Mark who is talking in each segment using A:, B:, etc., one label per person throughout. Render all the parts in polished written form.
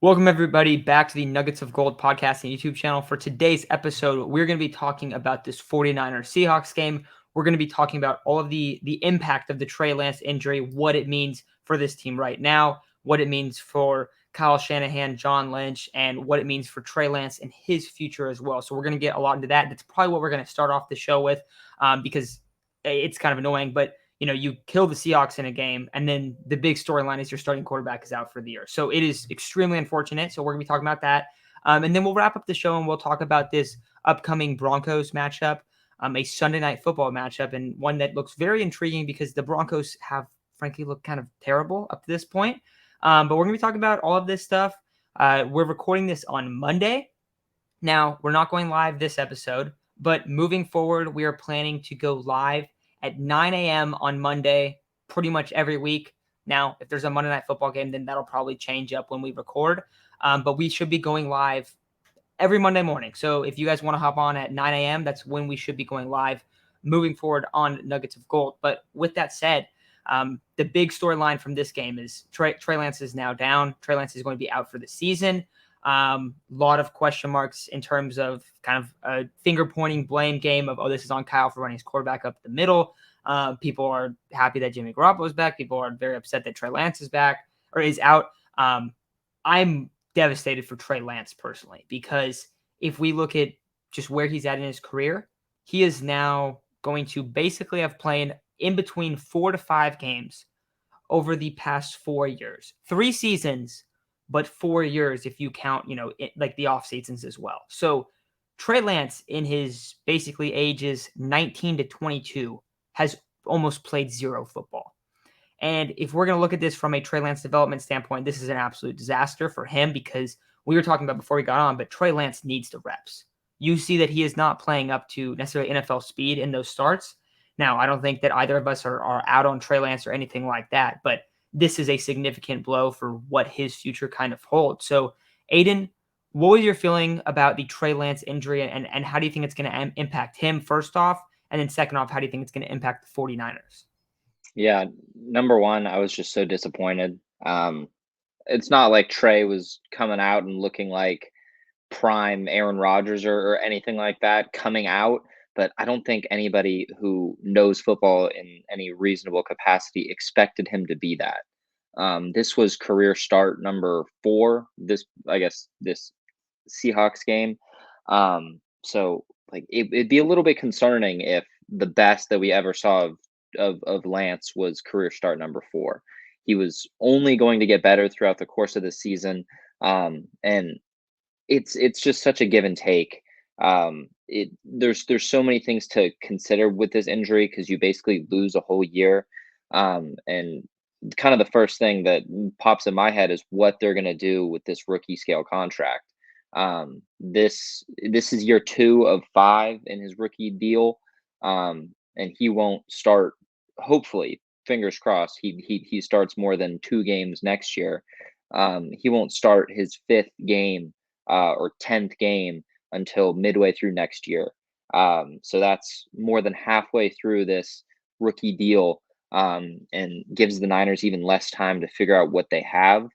A: Welcome, everybody, back to the Nuggets of Gold podcast and YouTube channel. For today's episode, we're going to be talking about this 49ers Seahawks game. We're going to be talking about all of the impact of the Trey Lance injury, what it means for this team right now, what it means for Kyle Shanahan, John Lynch, and what it means for Trey Lance and his future as well. So we're going to get a lot into that. That's probably what we're going to start off the show with because it's kind of annoying, but you kill the Seahawks in a game, and then the big storyline is your starting quarterback is out for the year. So it is extremely unfortunate. So we're going to be talking about that. And then we'll wrap up the show and we'll talk about this upcoming Broncos matchup, a Sunday night football matchup, and one that looks very intriguing because the Broncos have, frankly, looked kind of terrible up to this point. But we're going to be talking about all of this stuff. We're recording this on Monday. Now, we're not going live this episode, but moving forward, we are planning to go live at 9 a.m. on Monday, pretty much every week. Now, if there's a Monday Night Football game, then that'll probably change up when we record. But we should be going live every Monday morning. So if you guys want to hop on at 9 a.m., that's when we should be going live moving forward on Nuggets of Gold. But with that said, the big storyline from this game is Trey Lance is now down. Trey Lance is going to be out for the season. Lot of question marks in terms of kind of a finger pointing blame game of, oh, this is on Kyle for running his quarterback up the middle. People are happy that Jimmy Garoppolo is back. People are very upset that Trey Lance is back or is out. I'm devastated for Trey Lance personally, because if we look at just where he's at in his career, he is now going to basically have played in between 4 to 5 games over the past 4 years. 3 seasons, but 4 years if you count, like the off seasons as well. So Trey Lance in his basically ages 19 to 22 has almost played zero football. And if we're going to look at this from a Trey Lance development standpoint, this is an absolute disaster for him, because we were talking about before we got on, but Trey Lance needs the reps. You see that he is not playing up to necessarily NFL speed in those starts. Now, I don't think that either of us are out on Trey Lance or anything like that, but this is a significant blow for what his future kind of holds. So, Aiden, what was your feeling about the Trey Lance injury, and how do you think it's going to impact him first off? And then second off, how do you think it's going to impact the 49ers?
B: Yeah, number one, I was just so disappointed. It's not like Trey was coming out and looking like prime Aaron Rodgers or anything like that coming out, but I don't think anybody who knows football in any reasonable capacity expected him to be that. This was career start number 4. This Seahawks game. So like it'd be a little bit concerning if the best that we ever saw of Lance was career start number 4. He was only going to get better throughout the course of the season, and it's just such a give and take. There's so many things to consider with this injury because you basically lose a whole year, and kind of the first thing that pops in my head is what they're going to do with this rookie scale contract. This is year 2 of 5 in his rookie deal, and he won't start. Hopefully, fingers crossed, he starts more than 2 games next year. He won't start his 5th game or 10th game until midway through next year. So that's more than halfway through this rookie deal, and gives the Niners even less time to figure out what they have.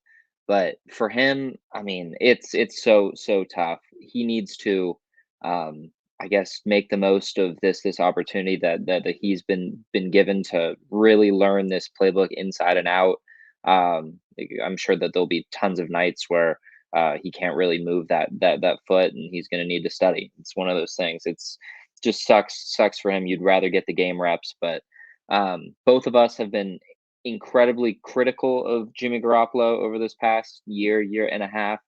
B: But for him, I mean, it's so tough. He needs to, I guess, make the most of this opportunity that he's been given to really learn this playbook inside and out. I'm sure that there'll be tons of nights where he can't really move that foot, and he's going to need to study. It's one of those things. It's just sucks for him. You'd rather get the game reps, but both of us have been incredibly critical of Jimmy Garoppolo over this past year and a half.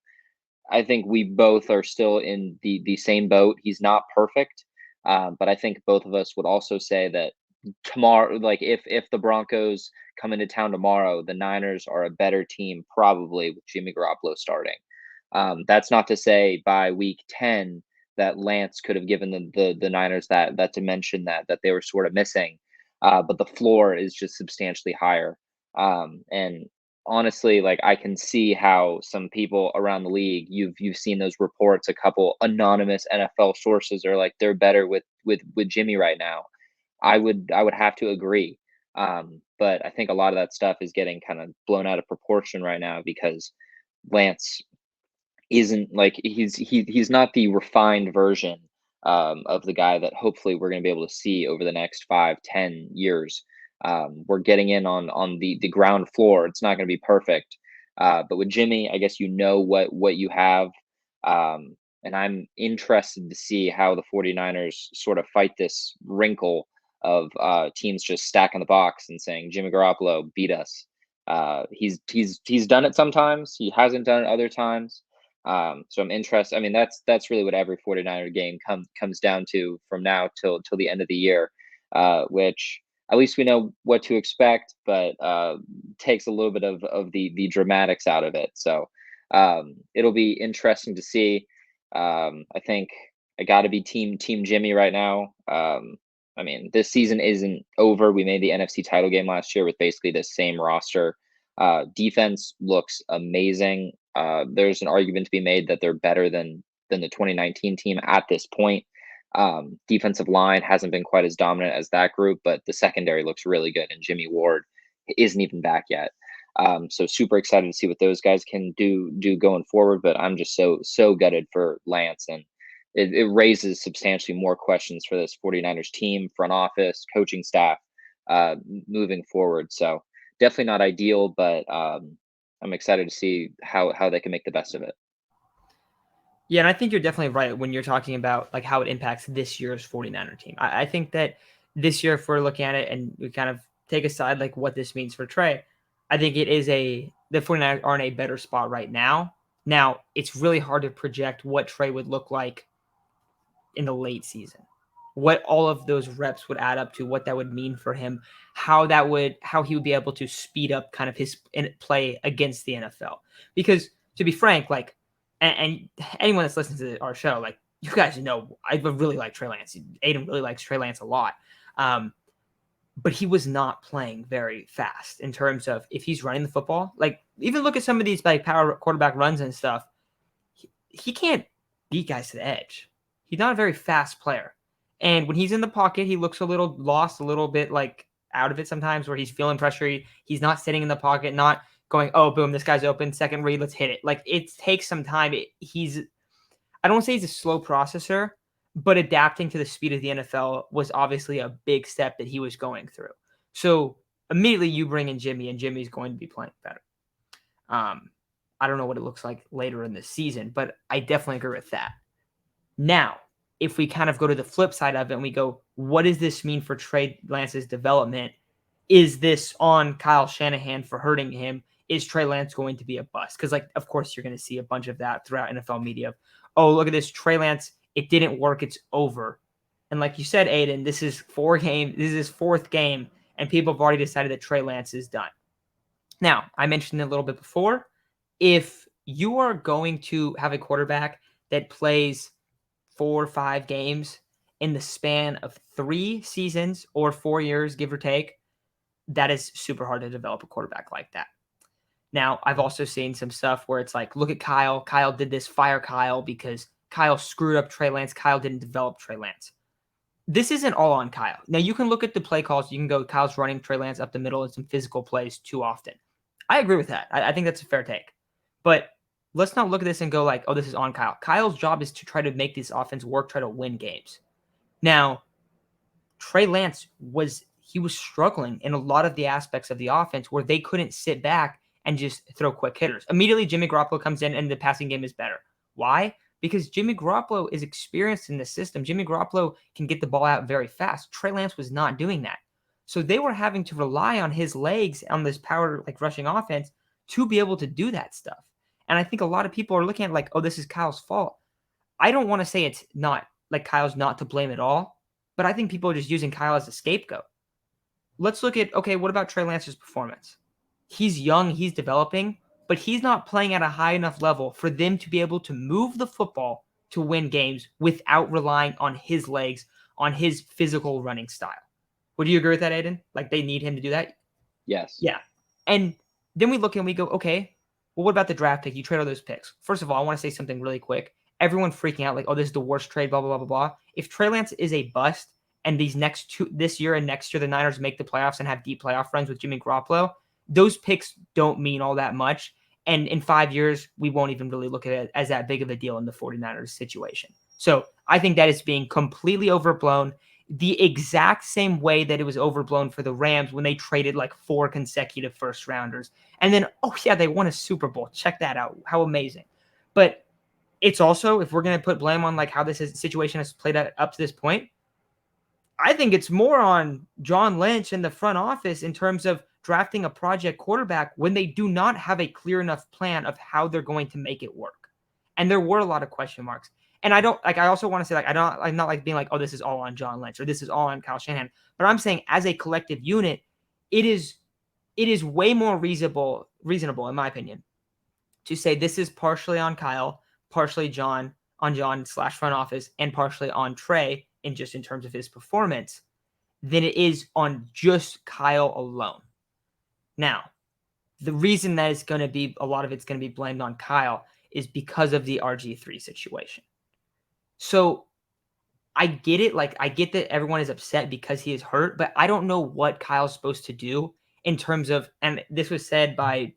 B: I think we both are still in the same boat. He's not perfect, but I think both of us would also say that tomorrow, like if the Broncos come into town tomorrow, the Niners are a better team probably with Jimmy Garoppolo starting. That's not to say by week 10 that Lance could have given the Niners that dimension that they were sort of missing. But the floor is just substantially higher. And honestly, like I can see how some people around the league, you've seen those reports, a couple anonymous NFL sources are like they're better with Jimmy right now. I would have to agree. But I think a lot of that stuff is getting kind of blown out of proportion right now because Lance isn't like he's not the refined version of the guy that hopefully we're going to be able to see over the next 5, 10 years. We're getting in on the ground floor. It's not going to be perfect, but with Jimmy, I guess you know what you have. And I'm interested to see how the 49ers sort of fight this wrinkle of teams just stacking the box and saying Jimmy Garoppolo beat us. He's done it sometimes. He hasn't done it other times. So I'm interested. I mean, that's really what every 49er game comes down to from now till the end of the year, which at least we know what to expect, but takes a little bit of the dramatics out of it. So it'll be interesting to see. I think I got to be team Jimmy right now. I mean, this season isn't over. We made the NFC title game last year with basically the same roster. Defense looks amazing. There's an argument to be made that they're better than the 2019 team at this point. Defensive line hasn't been quite as dominant as that group, but the secondary looks really good, and Jimmy Ward isn't even back yet. So super excited to see what those guys can do going forward. But I'm just so gutted for Lance, and it raises substantially more questions for this 49ers team, front office, coaching staff, moving forward. So definitely not ideal, but I'm excited to see how they can make the best of it.
A: Yeah, and I think you're definitely right when you're talking about like how it impacts this year's 49er team. I think that this year, if we're looking at it and we kind of take aside like what this means for Trey, I think it is the 49ers are in a better spot right now. Now, it's really hard to project what Trey would look like in the late season, what all of those reps would add up to, what that would mean for him, how he would be able to speed up kind of his play against the NFL. Because to be frank, like, and anyone that's listening to our show, like, you guys know, I really like Trey Lance. Aiden really likes Trey Lance a lot. But he was not playing very fast in terms of if he's running the football. Like, even look at some of these like power quarterback runs and stuff. He can't beat guys to the edge. He's not a very fast player. And when he's in the pocket, he looks a little lost, a little bit like out of it sometimes where he's feeling pressure. He's not sitting in the pocket, not going, oh, boom, this guy's open, second read, let's hit it. Like, it takes some time. I don't want to say he's a slow processor, but adapting to the speed of the NFL was obviously a big step that he was going through. So immediately you bring in Jimmy, and Jimmy's going to be playing better. I don't know what it looks like later in the season, but I definitely agree with that. Now, if we kind of go to the flip side of it and we go, what does this mean for Trey Lance's development? Is this on Kyle Shanahan for hurting him? Is Trey Lance going to be a bust? Because, like, of course, you're going to see a bunch of that throughout NFL media. Oh, look at this, Trey Lance, it didn't work, it's over. And like you said, Aiden, this is his fourth game, and people have already decided that Trey Lance is done. Now, I mentioned it a little bit before. If you are going to have a quarterback that plays 4 or 5 games in the span of 3 seasons or 4 years, give or take, that is super hard to develop a quarterback like that. Now, I've also seen some stuff where it's like, look at Kyle. Kyle did this, fire Kyle because Kyle screwed up Trey Lance. Kyle didn't develop Trey Lance. This isn't all on Kyle. Now, you can look at the play calls. You can go, Kyle's running Trey Lance up the middle in some physical plays too often. I agree with that. I think that's a fair take. But let's not look at this and go like, oh, this is on Kyle. Kyle's job is to try to make this offense work, try to win games. Now, Trey Lance was struggling in a lot of the aspects of the offense where they couldn't sit back and just throw quick hitters. Immediately, Jimmy Garoppolo comes in and the passing game is better. Why? Because Jimmy Garoppolo is experienced in the system. Jimmy Garoppolo can get the ball out very fast. Trey Lance was not doing that. So they were having to rely on his legs on this power, like rushing offense, to be able to do that stuff. And I think a lot of people are looking at like, oh, this is Kyle's fault. I don't want to say it's not, like Kyle's not to blame at all, but I think people are just using Kyle as a scapegoat. Let's look at, okay, what about Trey Lance's performance? He's young, he's developing, but he's not playing at a high enough level for them to be able to move the football to win games without relying on his legs, on his physical running style. Would you agree with that, Aiden? Like, they need him to do that?
B: Yes.
A: Yeah. And then we look and we go, okay, well, what about the draft pick? You trade all those picks. First of all, I want to say something really quick. Everyone freaking out like, oh, this is the worst trade, blah, blah, blah, blah, blah. If Trey Lance is a bust and this year and next year, the Niners make the playoffs and have deep playoff runs with Jimmy Garoppolo, those picks don't mean all that much. And in 5 years, we won't even really look at it as that big of a deal in the 49ers situation. So I think that is being completely overblown the exact same way that it was overblown for the Rams when they traded like 4 consecutive first rounders. And then, oh yeah, they won a Super Bowl. Check that out. How amazing. But it's also, if we're going to put blame on like how situation has played out up to this point, I think it's more on John Lynch and the front office in terms of drafting a project quarterback when they do not have a clear enough plan of how they're going to make it work. And there were a lot of question marks. And I also want to say, like, I'm not like being like, oh, this is all on John Lynch or this is all on Kyle Shanahan. But I'm saying as a collective unit, it is way more reasonable, in my opinion, to say this is partially on Kyle, partially John / front office, and partially on Trey in terms of his performance, than it is on just Kyle alone. Now, the reason that it's going to be, a lot of it's going to be blamed on Kyle is because of the RG3 situation. So I get it. Like, I get that everyone is upset because he is hurt, but I don't know what Kyle's supposed to do in terms of, and this was said by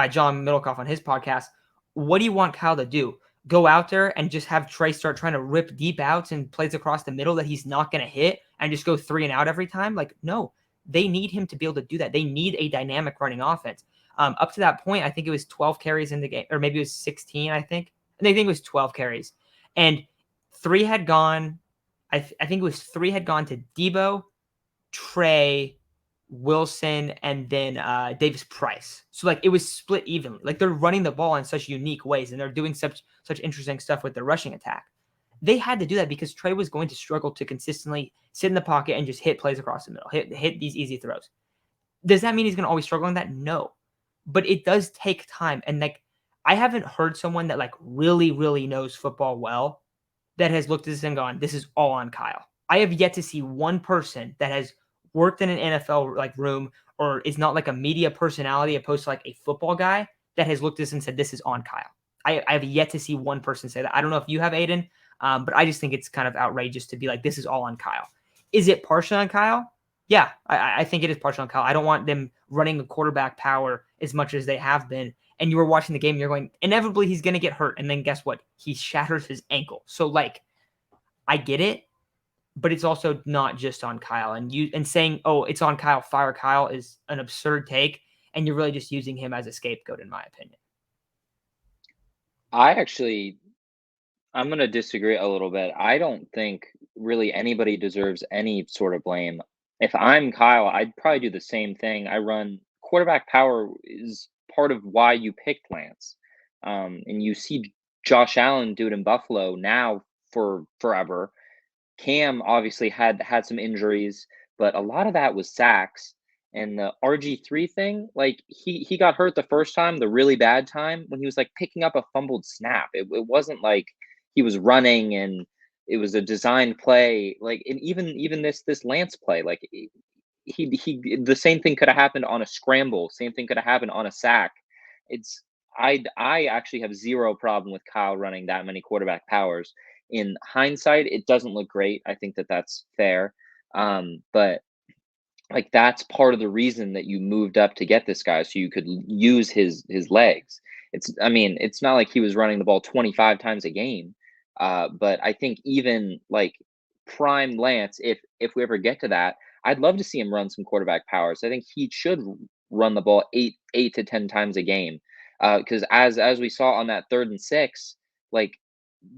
A: John Middlecoff on his podcast. What do you want Kyle to do? Go out there and just have Trey start trying to rip deep outs and plays across the middle that he's not going to hit and just go 3 and out every time? Like, no, they need him to be able to do that. They need a dynamic running offense. Up to that point, I think it was 12 carries in the game, or maybe it was 16, I think. And I think it was 12 carries. And 3 had gone, I think it was 3 had gone to Debo, Trey, Wilson, and then Davis Price. So like it was split evenly. Like they're running the ball in such unique ways, and they're doing such interesting stuff with their rushing attack. They had to do that because Trey was going to struggle to consistently sit in the pocket and just hit plays across the middle, hit these easy throws. Does that mean he's going to always struggle in that? No, but it does take time. And like I haven't heard someone that like really, really knows football well that has looked at this and gone, this is all on Kyle. I have yet to see one person that has worked in an NFL like room or is not like a media personality opposed to like a football guy that has looked at this and said, this is on Kyle. I have yet to see one person say that. I don't know if you have, Aiden, but I just think it's kind of outrageous to be like, this is all on Kyle. Is it partially on Kyle? Yeah, I think it is partially on Kyle. I don't want them running the quarterback power as much as they have been. And you were watching the game, and you're going, inevitably he's going to get hurt. And then guess what? He shatters his ankle. So like, I get it, but it's also not just on Kyle. And saying, oh, it's on Kyle, fire Kyle is an absurd take. And you're really just using him as a scapegoat, in my opinion.
B: I'm going to disagree a little bit. I don't think really anybody deserves any sort of blame. If I'm Kyle, I'd probably do the same thing. Quarterback power is part of why you picked Lance. And you see Josh Allen do it in Buffalo now for forever. Cam obviously had some injuries, but a lot of that was sacks. And the RG3 thing, like he got hurt the first time, the really bad time when he was like picking up a fumbled snap. It wasn't like he was running and it was a designed play. Like, and even this Lance play, like he the same thing could have happened on a scramble. Same thing could have happened on a sack. I actually have zero problem with Kyle running that many quarterback powers. In hindsight, it doesn't look great. I think that's fair. But like that's part of the reason that you moved up to get this guy so you could use his legs. It's not like he was running the ball 25 times a game. But I think even like prime Lance, if we ever get to that, I'd love to see him run some quarterback powers. I think he should run the ball 8 to 10 times a game. Because as we saw on that 3rd and 6, like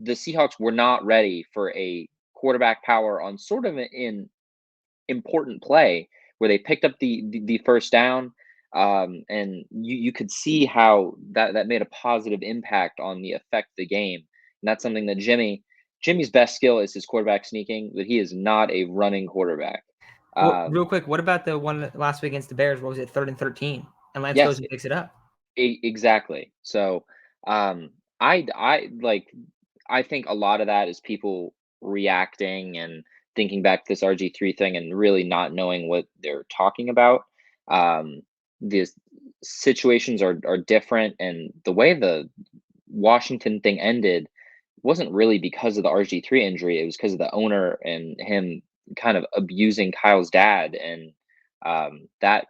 B: the Seahawks were not ready for a quarterback power on sort of an important play where they picked up the first down. And you could see how that made a positive impact on the effect of the game. And that's something that Jimmy's best skill is his quarterback sneaking, but he is not a running quarterback.
A: Well, real quick, what about the one last week against the Bears? What was it, 3rd and 13? And Lance goes and picks it up.
B: Exactly. So I think a lot of that is people reacting and thinking back to this RG3 thing and really not knowing what they're talking about. These situations are different, and the way the Washington thing ended wasn't really because of the RG3 injury. It was because of the owner and him kind of abusing Kyle's dad and that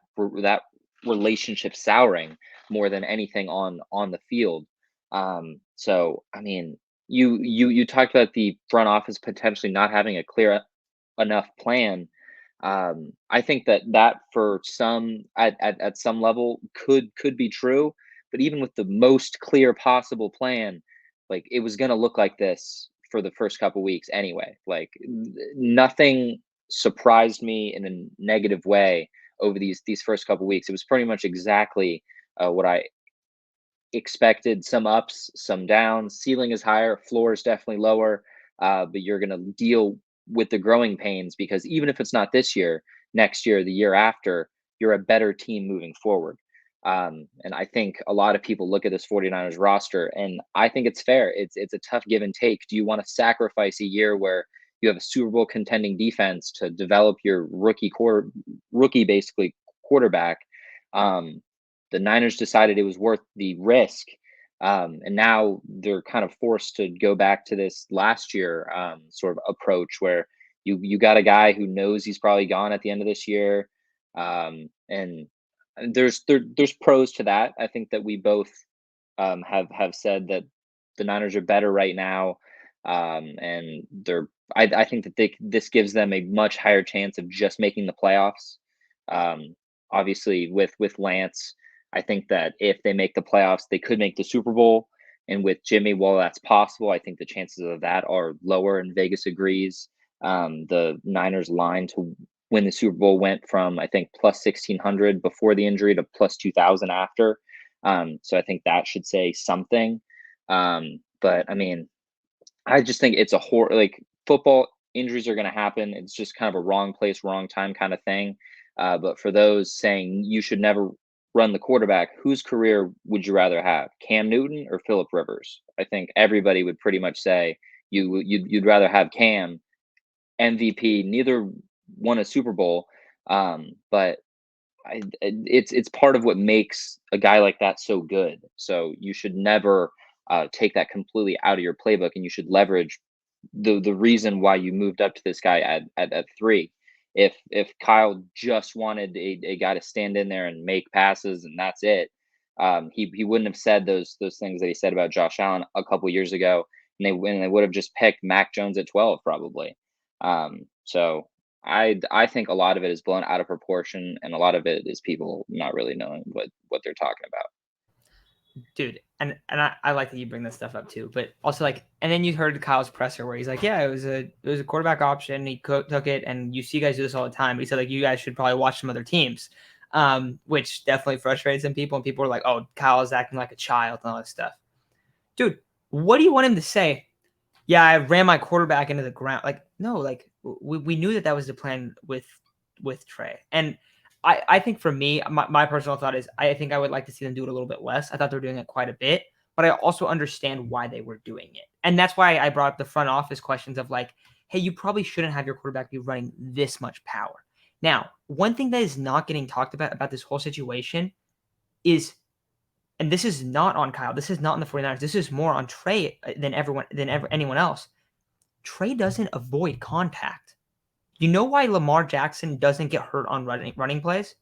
B: relationship souring. more than anything on the field. So I mean, you talked about the front office potentially not having a clear enough plan. I think that for some at some level could be true, but even with the most clear possible plan, like it was going to look like this for the first couple weeks anyway. Like nothing surprised me in a negative way over these first couple weeks. It was pretty much exactly what I expected. Some ups, some downs. Ceiling is higher, floor is definitely lower. But you're going to deal with the growing pains because even if it's not this year, next year, the year after, you're a better team moving forward. And I think a lot of people look at this 49ers roster, and I think it's fair. It's a tough give and take. Do you want to sacrifice a year where you have a Super Bowl contending defense to develop your rookie basically quarterback? Um, the Niners decided it was worth the risk. And now they're kind of forced to go back to this last year sort of approach where you got a guy who knows he's probably gone at the end of this year. And there's pros to that. I think that we both have said that the Niners are better right now. And I think that this gives them a much higher chance of just making the playoffs. Um, Obviously with Lance, I think that if they make the playoffs, they could make the Super Bowl. And with Jimmy, while that's possible, I think the chances of that are lower, and Vegas agrees. The Niners line to win the Super Bowl went from, I think, plus 1,600 before the injury to plus 2,000 after. So I think that should say something. But I mean, I just think it's like football injuries are going to happen. It's just kind of a wrong place, wrong time kind of thing. But for those saying you should never run the quarterback, whose career would you rather have, Cam Newton or Philip Rivers? I think everybody would pretty much say you'd rather have Cam, MVP. Neither won a Super Bowl, but it's part of what makes a guy like that so good. So you should never take that completely out of your playbook, and you should leverage the reason why you moved up to this guy at 3. If Kyle just wanted a guy to stand in there and make passes and that's it, he wouldn't have said those things that he said about Josh Allen a couple years ago, and they would have just picked Mac Jones at 12 probably. So I think a lot of it is blown out of proportion, and a lot of it is people not really knowing what they're talking about.
A: Dude, and I like that you bring this stuff up too, but also like, and then you heard Kyle's presser where he's like, yeah, it was a quarterback option. He took it, and you see guys do this all the time. He said like, you guys should probably watch some other teams, which definitely frustrated some people, and people were like, oh, Kyle is acting like a child and all that stuff. Dude, what do you want him to say? Yeah, I ran my quarterback into the ground. Like, no, like we knew that was the plan with Trey, and I think for me, my personal thought is I think I would like to see them do it a little bit less. I thought they were doing it quite a bit, but I also understand why they were doing it. And that's why I brought up the front office questions of like, hey, you probably shouldn't have your quarterback be running this much power. Now, one thing that is not getting talked about this whole situation is, and this is not on Kyle, this is not on the 49ers, this is more on Trey than anyone else. Trey doesn't avoid contact. You know why Lamar Jackson doesn't get hurt on running plays?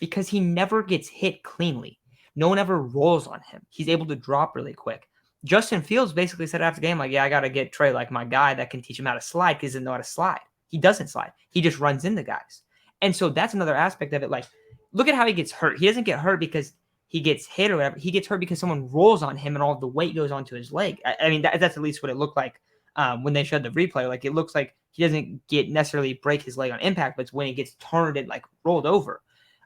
A: Because he never gets hit cleanly. No one ever rolls on him. He's able to drop really quick. Justin Fields basically said after the game, like, yeah, I got to get Trey like my guy that can teach him how to slide because he doesn't know how to slide. He doesn't slide. He just runs into guys. And so that's another aspect of it. Like, look at how he gets hurt. He doesn't get hurt because he gets hit or whatever. He gets hurt because someone rolls on him and all the weight goes onto his leg. I mean, that's at least what it looked like when they showed the replay. Like, it looks like he doesn't get necessarily break his leg on impact, but it's when he gets turned and like rolled over.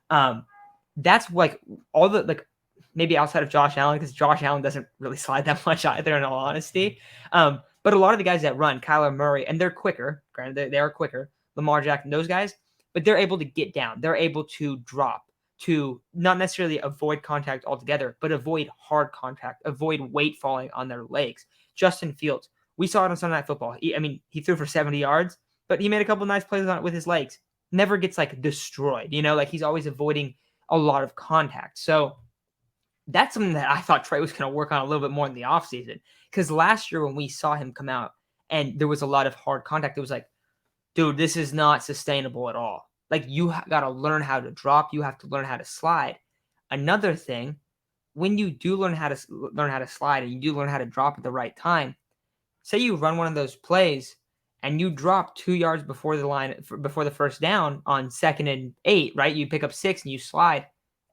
A: That's like all the like maybe outside of Josh Allen, because Josh Allen doesn't really slide that much either, in all honesty. But a lot of the guys that run, Kyler Murray, and they're quicker. Granted, they are quicker. Lamar Jackson, those guys, but they're able to get down. They're able to drop, to not necessarily avoid contact altogether, but avoid hard contact, avoid weight falling on their legs. Justin Fields, we saw it on Sunday Night Football. He threw for 70 yards, but he made a couple nice plays on it with his legs. Never gets like destroyed, like he's always avoiding a lot of contact. So that's something that I thought Trey was going to work on a little bit more in the offseason. Because last year when we saw him come out and there was a lot of hard contact, it was like, dude, this is not sustainable at all. Like, you got to learn how to drop. You have to learn how to slide. Another thing, when you do learn how to slide and you do learn how to drop at the right time, say you run one of those plays and you drop 2 yards before before the first down on 2nd and 8, right? You pick up 6 and you slide,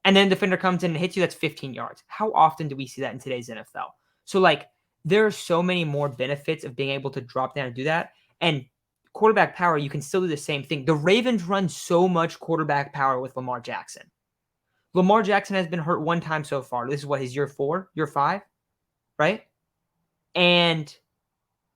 A: and then the defender comes in and hits you, that's 15 yards. How often do we see that in today's NFL? So, like, there are so many more benefits of being able to drop down and do that. And quarterback power, you can still do the same thing. The Ravens run so much quarterback power with Lamar Jackson. Lamar Jackson has been hurt one time so far. This is what, his year 4, year 5, right? And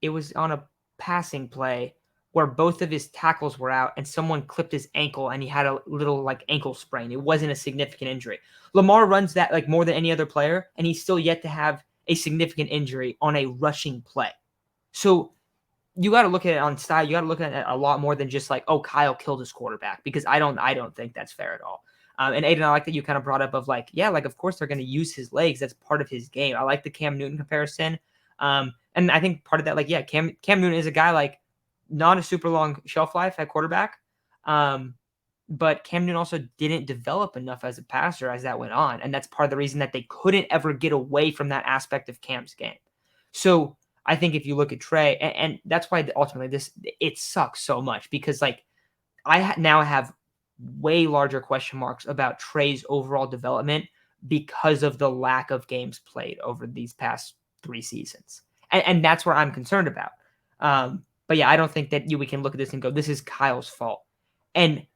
A: it was on a passing play where both of his tackles were out and someone clipped his ankle and he had a little like ankle sprain. It wasn't a significant injury. Lamar runs that like more than any other player, and he's still yet to have a significant injury on a rushing play. So you got to look at it on style. You got to look at it a lot more than just like, oh, Kyle killed his quarterback, because I don't think that's fair at all. And Aiden, I like that you kind of brought up of like, yeah, like of course they're going to use his legs. That's part of his game. I like the Cam Newton comparison. And I think part of that, like, yeah, Cam Newton is a guy like not a super long shelf life at quarterback. But Cam Newton also didn't develop enough as a passer as that went on. And that's part of the reason that they couldn't ever get away from that aspect of Cam's game. So I think if you look at Trey, and that's why ultimately it sucks so much, because like now have way larger question marks about Trey's overall development because of the lack of games played over these past 3 seasons. And that's where I'm concerned about. But yeah, I don't think that we can look at this and go, this is Kyle's fault. And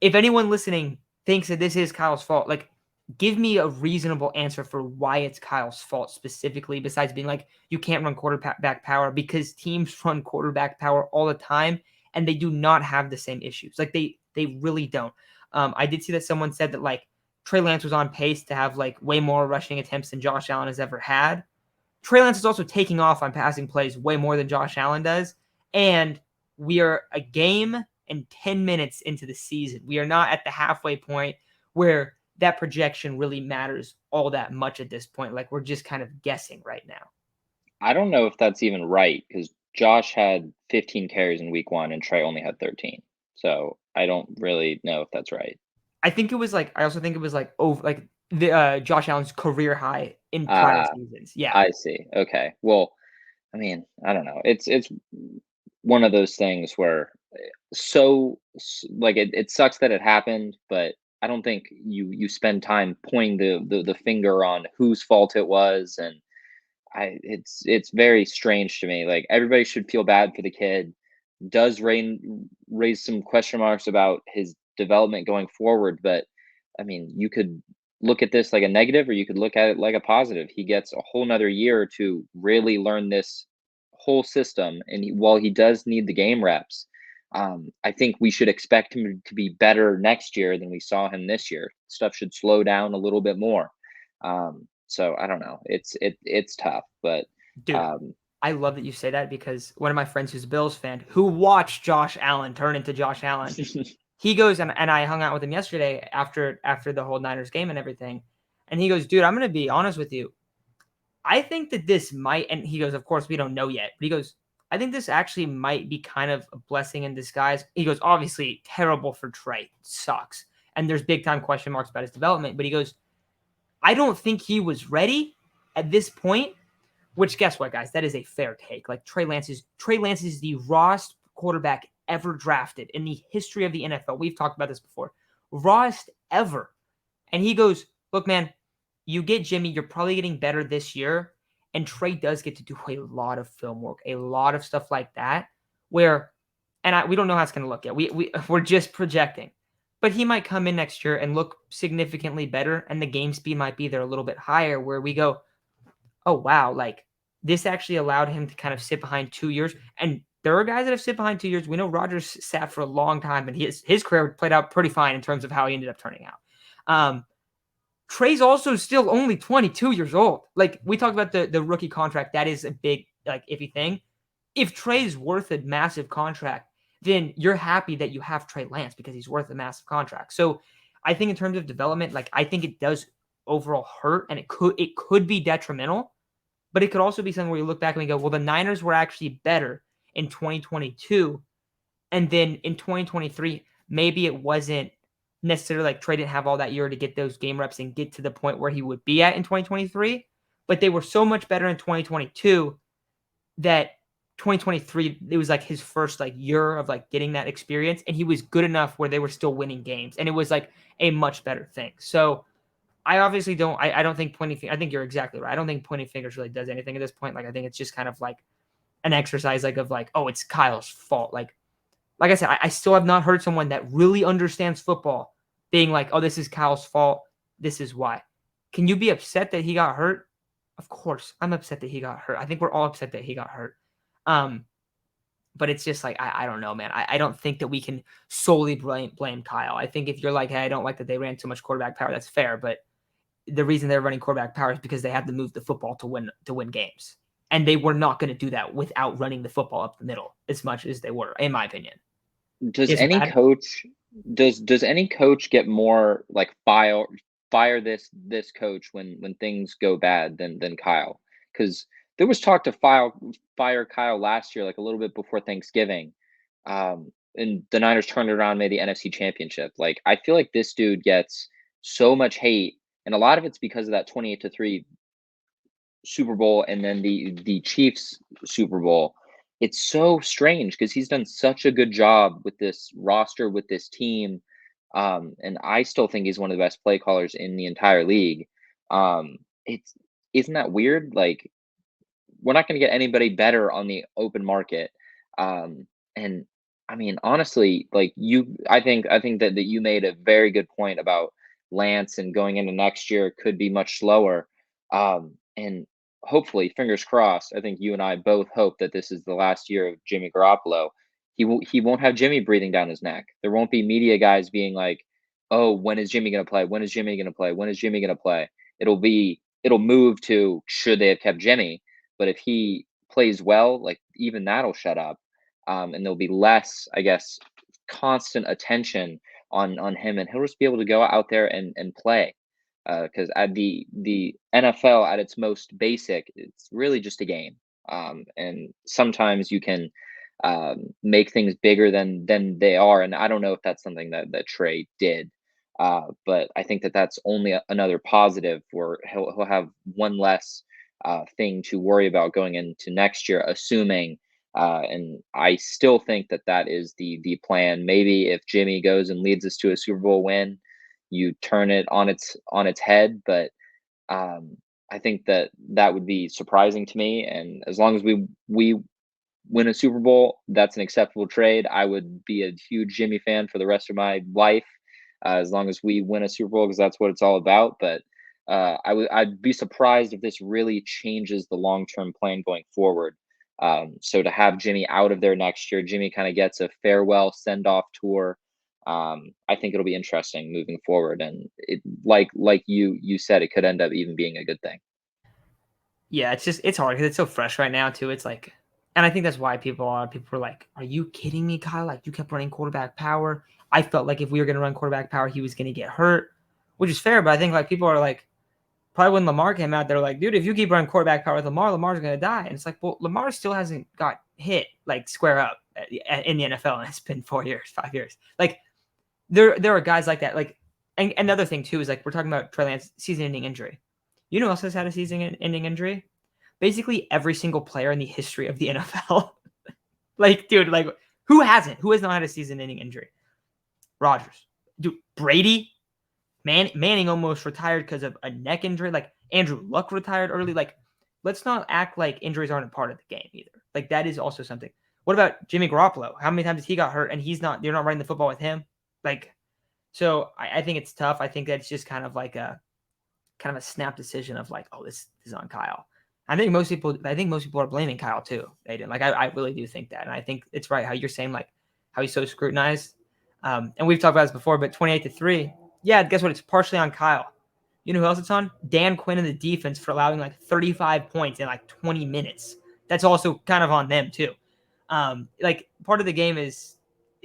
A: if anyone listening thinks that this is Kyle's fault, like, give me a reasonable answer for why it's Kyle's fault specifically, besides being like, you can't run quarterback power, because teams run quarterback power all the time and they do not have the same issues. Like they really don't. I did see that someone said that like Trey Lance was on pace to have like way more rushing attempts than Josh Allen has ever had. Trey Lance is also taking off on passing plays way more than Josh Allen does. And we are a game and 10 minutes into the season. We are not at the halfway point where that projection really matters all that much at this point. Like, we're just kind of guessing right now.
B: I don't know if that's even right, because Josh had 15 carries in week 1 and Trey only had 13. So I don't really know if that's right.
A: I also think it was like over like the Josh Allen's career high in prior seasons. Yeah.
B: I see. Okay. Well, I mean, I don't know. It's one of those things where like it sucks that it happened, but I don't think you spend time pointing the finger on whose fault it was, and it's very strange to me. Like, everybody should feel bad for the kid. Does raise some question marks about his development going forward, but I mean, you could look at this like a negative, or you could look at it like a positive. He gets a whole nother year to really learn this whole system, and while he does need the game reps, I think we should expect him to be better next year than we saw him this year. Stuff should slow down a little bit more. So I don't know. It's tough, but
A: dude, I love that you say that, because one of my friends who's a Bills fan who watched Josh Allen turn into Josh Allen, he goes, and I hung out with him yesterday after the whole Niners game and everything, and he goes, dude, I'm going to be honest with you. I think that this might, and he goes, of course, we don't know yet, but he goes, I think this actually might be kind of a blessing in disguise. He goes, obviously, terrible for Trey. Sucks. And there's big time question marks about his development. But he goes, I don't think he was ready at this point, which, guess what, guys? That is a fair take. Like, Trey Lance is the rawest quarterback ever drafted in the history of the NFL. We've talked about this before. Rawest ever. And he goes, look, man, you get Jimmy, you're probably getting better this year. And Trey does get to do a lot of film work, a lot of stuff like that, where, and we don't know how it's going to look yet. We're just projecting. But he might come in next year and look significantly better, and the game speed might be there a little bit higher, where we go, oh, wow, like, this actually allowed him to kind of sit behind 2 years. And there are guys that have sit behind 2 years. We know Rodgers sat for a long time, and his career played out pretty fine in terms of how he ended up turning out. Trey's also still only 22 years old. Like, we talked about the rookie contract. That is a big, like, iffy thing. If Trey's worth a massive contract, then you're happy that you have Trey Lance because he's worth a massive contract. So I think in terms of development, like, I think it does overall hurt, and it could be detrimental, but it could also be something where you look back and we go, well, the Niners were actually better in 2022. And then in 2023, maybe it wasn't necessarily like Trey didn't have all that year to get those game reps and get to the point where he would be at in 2023, but they were so much better in 2022 that 2023, it was like his first like year of like getting that experience, and he was good enough where they were still winning games, and it was like a much better thing. So I obviously don't, I don't think I think you're exactly right. I don't think pointing fingers really does anything at this point. Like, I think it's just kind of like an exercise like of like, oh, it's Kyle's fault. Like I said, I still have not heard someone that really understands football being like, oh, this is Kyle's fault. This is why. Can you be upset that he got hurt? Of course, I'm upset that he got hurt. I think we're all upset that he got hurt. But it's just like, I don't know, man. I don't think that we can solely blame Kyle. I think if you're like, hey, I don't like that they ran too much quarterback power, that's fair. But the reason they're running quarterback power is because they had to move the football to win games. And they were not going to do that without running the football up the middle as much as they were, in my opinion.
B: Does any coach get more like fire this coach when things go bad than Kyle? Because there was talk to fire Kyle last year, like a little bit before Thanksgiving, and the Niners turned it around, made the NFC Championship. Like, I feel like this dude gets so much hate, and a lot of it's because of that 28-3 Super Bowl and then the Chiefs Super Bowl. It's so strange because he's done such a good job with this roster, with this team. And I still think he's one of the best play callers in the entire league. It's isn't that weird? Like, we're not going to get anybody better on the open market. And I mean, honestly, like I think that you made a very good point about Lance, and going into next year could be much slower. And hopefully, fingers crossed, I think you and I both hope that this is the last year of Jimmy Garoppolo. He won't have Jimmy breathing down his neck. There won't be media guys being like, "Oh, when is Jimmy going to play? When is Jimmy going to play? When is Jimmy going to play?" It'll move to, should they have kept Jimmy? But if he plays well, like, even that'll shut up, and there'll be less, I guess, constant attention on him, and he'll just be able to go out there and play. Because at the NFL at its most basic, it's really just a game, and sometimes you can make things bigger than they are. And I don't know if that's something that Trey did, but I think that that's only another positive, where he'll have one less thing to worry about going into next year, assuming. And I still think that is the plan. Maybe if Jimmy goes and leads us to a Super Bowl win, you turn it on its head. But I think that would be surprising to me. And as long as we win a Super Bowl, that's an acceptable trade. I would be a huge Jimmy fan for the rest of my life, as long as we win a Super Bowl, because that's what it's all about. But I'd be surprised if this really changes the long-term plan going forward. So to have Jimmy out of there next year, Jimmy kind of gets a farewell send-off tour. I think it'll be interesting moving forward, and it like you said, it could end up even being a good thing.
A: Yeah, it's hard because it's so fresh right now too. It's like, and I think that's why a lot of people were like, "Are you kidding me, Kyle? Like, you kept running quarterback power." I felt like if we were going to run quarterback power, he was going to get hurt, which is fair. But I think like people are like, probably when Lamar came out, they're like, "Dude, if you keep running quarterback power with Lamar, Lamar's going to die." And it's like, well, Lamar still hasn't got hit like square up in the NFL, and it's been 4 years, 5 years. Like, there are guys like that. Like, and another thing too is like, we're talking about Trey Lance season-ending injury. You know who else has had a season-ending injury? Basically every single player in the history of the NFL. Like, dude, like, who hasn't? Who has not had a season-ending injury? Rodgers. Dude, Brady. Manning almost retired because of a neck injury. Like, Andrew Luck retired early. Like, let's not act like injuries aren't a part of the game either. Like, that is also something. What about Jimmy Garoppolo? How many times he got hurt and you're not running the football with him? Like, so I think it's tough. I think that's just kind of a snap decision of like, oh, this is on Kyle. I think most people are blaming Kyle too, Aiden. Like, I really do think that. And I think it's right how you're saying, like, how he's so scrutinized. And we've talked about this before, but 28-3, yeah, guess what? It's partially on Kyle. You know who else it's on? Dan Quinn and the defense for allowing like 35 points in like 20 minutes. That's also kind of on them too. Like, part of the game is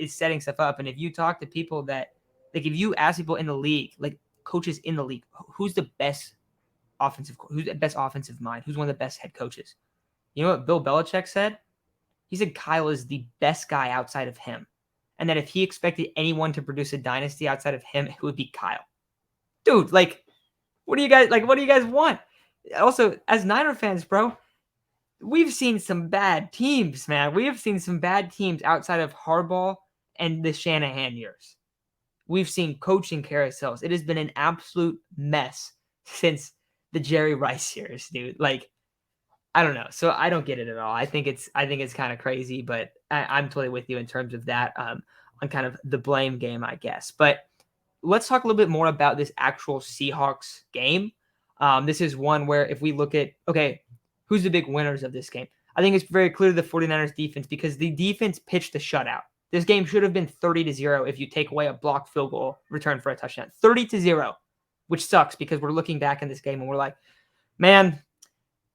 A: setting stuff up. And if you talk to people that, like, if you ask people in the league, like coaches in the league, who's the best offensive mind? Who's one of the best head coaches? You know what Bill Belichick said? He said Kyle is the best guy outside of him. and that if he expected anyone to produce a dynasty outside of him, it would be Kyle. Dude, like, what do you guys want? Also, as Niner fans, bro, we've seen some bad teams, man. We have seen some bad teams outside of Harbaugh and the Shanahan years. We've seen coaching carousels. It has been an absolute mess since the Jerry Rice years, dude. Like, I don't know. So I don't get it at all. I think it's kind of crazy, but I'm totally with you in terms of that, on kind of the blame game, I guess. But let's talk a little bit more about this actual Seahawks game. This is one where if we look at, okay, who's the big winners of this game? I think it's very clear the 49ers defense, because the defense pitched a shutout. This game should have been 30-0 if you take away a blocked field goal return for a touchdown. 30-0, which sucks because we're looking back in this game and we're like, man,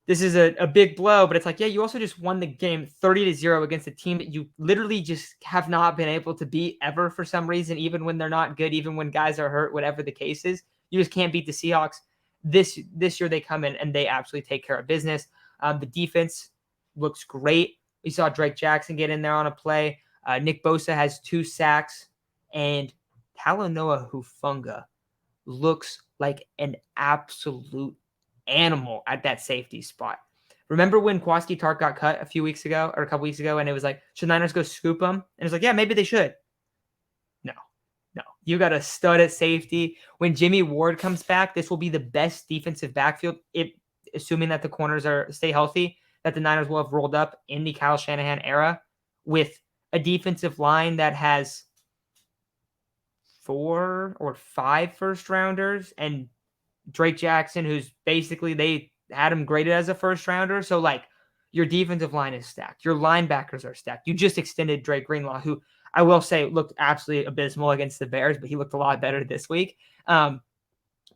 A: this is a big blow. But it's like, yeah, you also just won the game 30-0 against a team that you literally just have not been able to beat ever for some reason, even when they're not good, even when guys are hurt, whatever the case is. You just can't beat the Seahawks. This year they come in and they absolutely take care of business. The defense looks great. We saw Drake Jackson get in there on a play. Nick Bosa has 2 sacks, and Talanoa Hufanga looks like an absolute animal at that safety spot. Remember when Kwaski Tark got cut a couple weeks ago, and it was like, should Niners go scoop him? And it's like, yeah, maybe they should. No. You got a stud at safety. When Jimmy Ward comes back, this will be the best defensive backfield, assuming that the corners stay healthy, that the Niners will have rolled up in the Kyle Shanahan era, with a defensive line that has 4 or 5 first rounders and Drake Jackson, who's basically, they had him graded as a first rounder. So like, your defensive line is stacked. Your linebackers are stacked. You just extended Drake Greenlaw, who I will say looked absolutely abysmal against the Bears, but he looked a lot better this week. But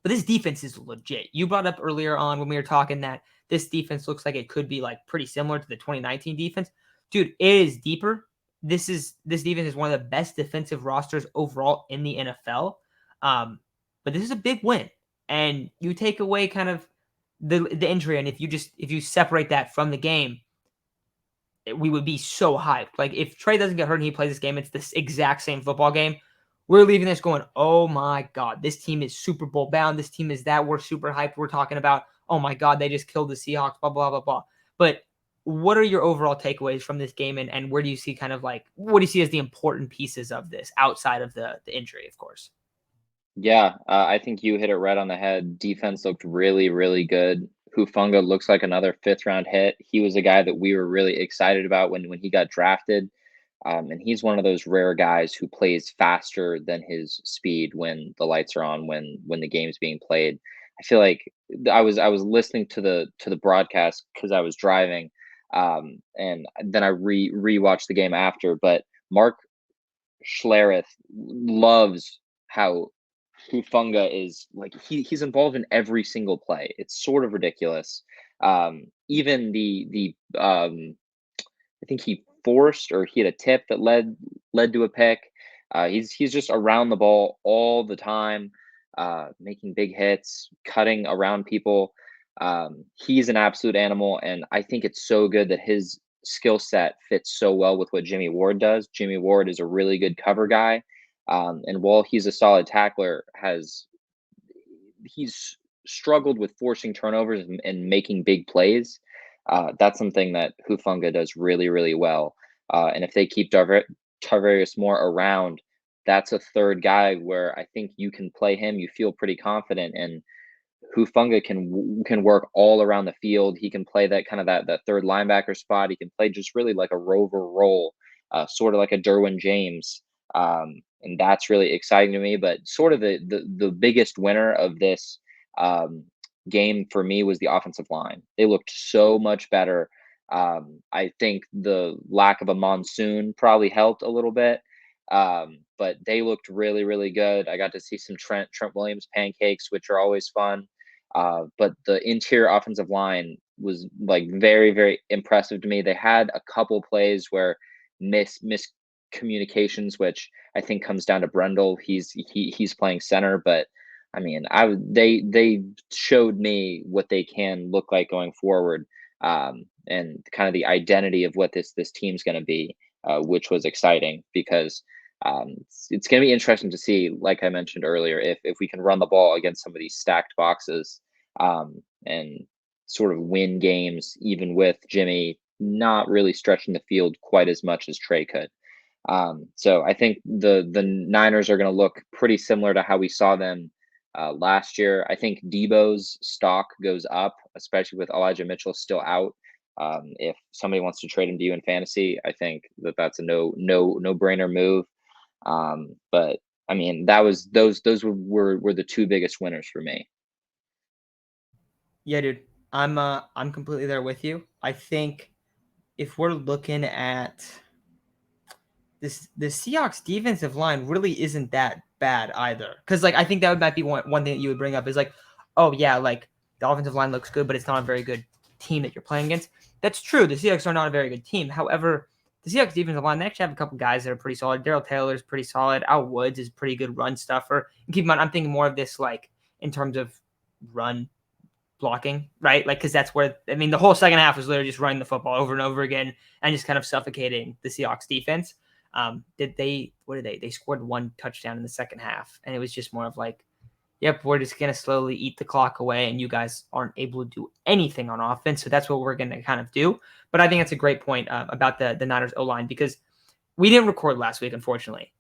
A: this defense is legit. You brought up earlier on when we were talking that this defense looks like it could be like pretty similar to the 2019 defense. Dude, it is deeper. This defense is one of the best defensive rosters overall in the NFL. But this is a big win. And you take away kind of the injury, and if you separate that from the game, we would be so hyped. Like, if Trey doesn't get hurt and he plays this game, it's this exact same football game. We're leaving this going, oh my God, this team is Super Bowl bound. This team is that. We're super hyped. We're talking about, oh my God, they just killed the Seahawks, blah, blah, blah, blah. But what are your overall takeaways from this game, and where do you see kind of like, what do you see as the important pieces of this outside of the injury, of course?
B: Yeah, I think you hit it right on the head. Defense looked really, really good. Hufanga looks like another 5th-round hit. He was a guy that we were really excited about when he got drafted. And he's one of those rare guys who plays faster than his speed when the lights are on, when the game's being played. I feel like I was listening to the broadcast because I was driving, and then I rewatched the game after. But Mark Schlereth loves how Hufanga is like, he's involved in every single play. It's sort of ridiculous. Even the I think he forced, or he had a tip that led to a pick. He's just around the ball all the time, making big hits, cutting around people. He's an absolute animal, and I think it's so good that his skill set fits so well with what Jimmy Ward does. Jimmy Ward is a really good cover guy, and while he's a solid tackler, he's struggled with forcing turnovers and making big plays. That's something that Hufanga does really, really well. And if they keep Tarvarius Moore around, that's a third guy where I think you can play him. You feel pretty confident, and Hufanga can work all around the field. He can play that kind of that third linebacker spot. He can play just really like a rover role, sort of like a Derwin James. And that's really exciting to me. But sort of the biggest winner of this game for me was the offensive line. They looked so much better. I think the lack of a monsoon probably helped a little bit. But they looked really, really good. I got to see some Trent Williams pancakes, which are always fun. But the interior offensive line was like very, very impressive to me. They had a couple plays where miscommunications, which I think comes down to Brendel. He's playing center, but I mean, they showed me what they can look like going forward, and kind of the identity of what this team's going to be, which was exciting because It's going to be interesting to see, like I mentioned earlier, if we can run the ball against some of these stacked boxes, and sort of win games, even with Jimmy not really stretching the field quite as much as Trey could. So I think the Niners are going to look pretty similar to how we saw them last year. I think Debo's stock goes up, especially with Elijah Mitchell still out. If somebody wants to trade him to you in fantasy, I think that's a no brainer move. But I mean, that was those were the two biggest winners for me.
A: Yeah, dude. I'm completely there with you. I think if we're looking at the Seahawks defensive line really isn't that bad either. Because like I think that might be one thing that you would bring up is like, oh yeah, like the offensive line looks good, but it's not a very good team that you're playing against. That's true. The Seahawks are not a very good team. However, the Seahawks defensive line, they actually have a couple guys that are pretty solid. Darrell Taylor is pretty solid. Al Woods is pretty good run stuffer. And keep in mind, I'm thinking more of this like in terms of run blocking, right? Like, because that's where, I mean, the whole second half was literally just running the football over and over again and just kind of suffocating the Seahawks defense. They scored one touchdown in the second half, and it was just more of like, yep, we're just going to slowly eat the clock away, and you guys aren't able to do anything on offense. So that's what we're going to kind of do. But I think that's a great point about the Niners O-line, because we didn't record last week, unfortunately.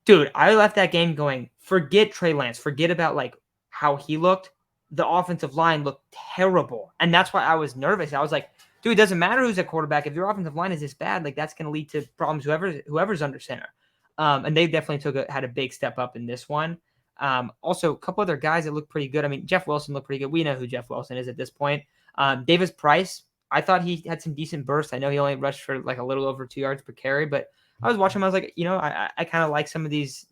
A: Dude, I left that game going, forget Trey Lance, forget about like how he looked. The offensive line looked terrible. And that's why I was nervous. I was like, dude, it doesn't matter who's at quarterback. If your offensive line is this bad, like that's going to lead to problems whoever's under center. And they definitely had a big step up in this one. Also, a couple other guys that look pretty good. I mean, Jeff Wilson looked pretty good. We know who Jeff Wilson is at this point. Davis Price, I thought he had some decent bursts. I know he only rushed for like a little over 2 yards per carry, but I was watching him. I was like, I kind of like some of these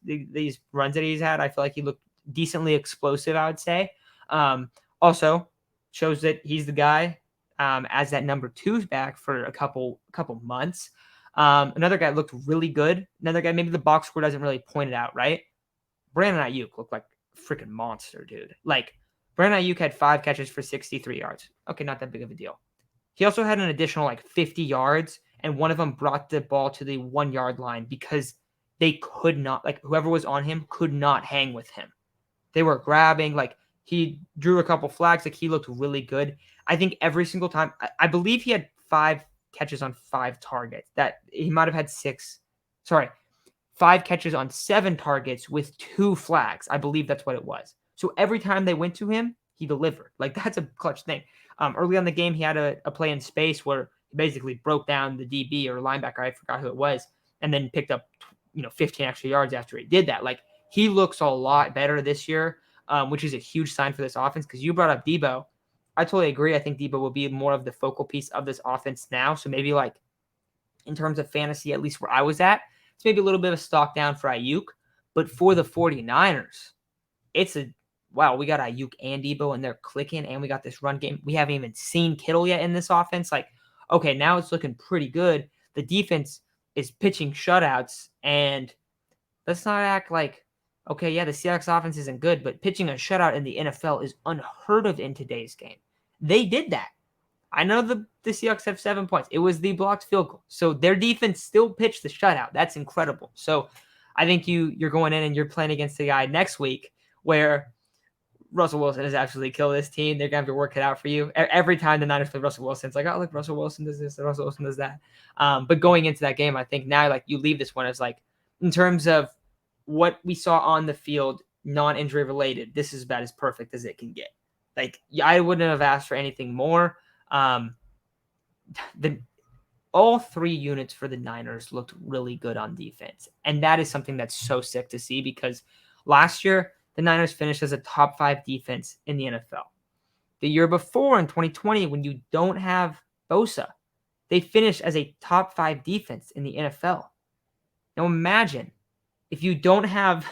A: runs that he's had. I feel like he looked decently explosive, I would say. Also shows that he's the guy as that number 2's back for a couple months. Another guy looked really good. Another guy, maybe the box score doesn't really point it out, right? Brandon Ayuk looked like a freaking monster, dude. Like, Brandon Ayuk had 5 catches for 63 yards. Okay, not that big of a deal. He also had an additional like 50 yards, and one of them brought the ball to the 1 yard line because they could not, like, whoever was on him could not hang with him. They were grabbing, like, he drew a couple flags, like, he looked really good. I think every single time, I believe he had 5 catches on 5 targets. That he might have had 5 catches on 7 targets with 2 flags. I believe that's what it was. So every time they went to him, he delivered. Like, that's a clutch thing. Early on in the game, he had a play in space where he basically broke down the DB or linebacker, I forgot who it was, and then picked up 15 extra yards after he did that. Like, he looks a lot better this year, which is a huge sign for this offense, because you brought up Debo. I totally agree. I think Debo will be more of the focal piece of this offense now. So maybe, like, in terms of fantasy, at least where I was at, it's maybe a little bit of a stock down for Ayuk. But for the 49ers, it's wow, we got Ayuk and Debo, and they're clicking, and we got this run game. We haven't even seen Kittle yet in this offense. Like, okay, now it's looking pretty good. The defense is pitching shutouts, and let's not act like, okay, yeah, the Seahawks offense isn't good, but pitching a shutout in the NFL is unheard of in today's game. They did that. I know the Seahawks have 7 points. It was the blocked field goal. So their defense still pitched the shutout. That's incredible. So I think you're going in and you're playing against the guy next week where Russell Wilson has absolutely killed this team. They're going to have to work it out for you. Every time the Niners play Russell Wilson, it's like, oh, look, Russell Wilson does this, and Russell Wilson does that. But going into that game, I think now, like, you leave this one as, like, in terms of what we saw on the field, non-injury related, this is about as perfect as it can get. Like, I wouldn't have asked for anything more. All 3 units for the Niners looked really good on defense. And that is something that's so sick to see, because last year, the Niners finished as a top 5 defense in the NFL. The year before, in 2020, when you don't have Bosa, they finished as a top 5 defense in the NFL. Now imagine if you don't have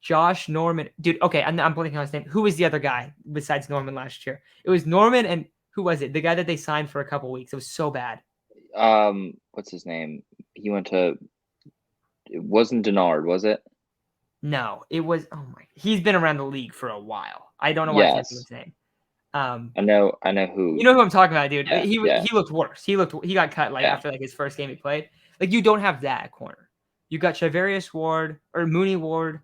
A: Josh Norman. Dude, okay, I'm blanking on his name. Who was the other guy besides Norman last year? It was Norman, and who was it? The guy that they signed for a couple weeks. It was so bad.
B: What's his name? He went to. It wasn't Denard, was it?
A: No, it was. Oh my! He's been around the league for a while. I don't know why I can't think of his name.
B: I know who.
A: You know who I'm talking about, dude.
B: Yeah,
A: He looked worse. He got cut after like his first game he played. Like, you don't have that at corner. You got Charvarius Ward or Mooney Ward,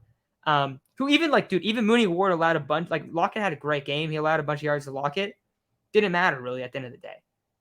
A: who even Mooney Ward allowed a bunch. Like Lockett had a great game. He allowed a bunch of yards to Lockett. Didn't matter really at the end of the day.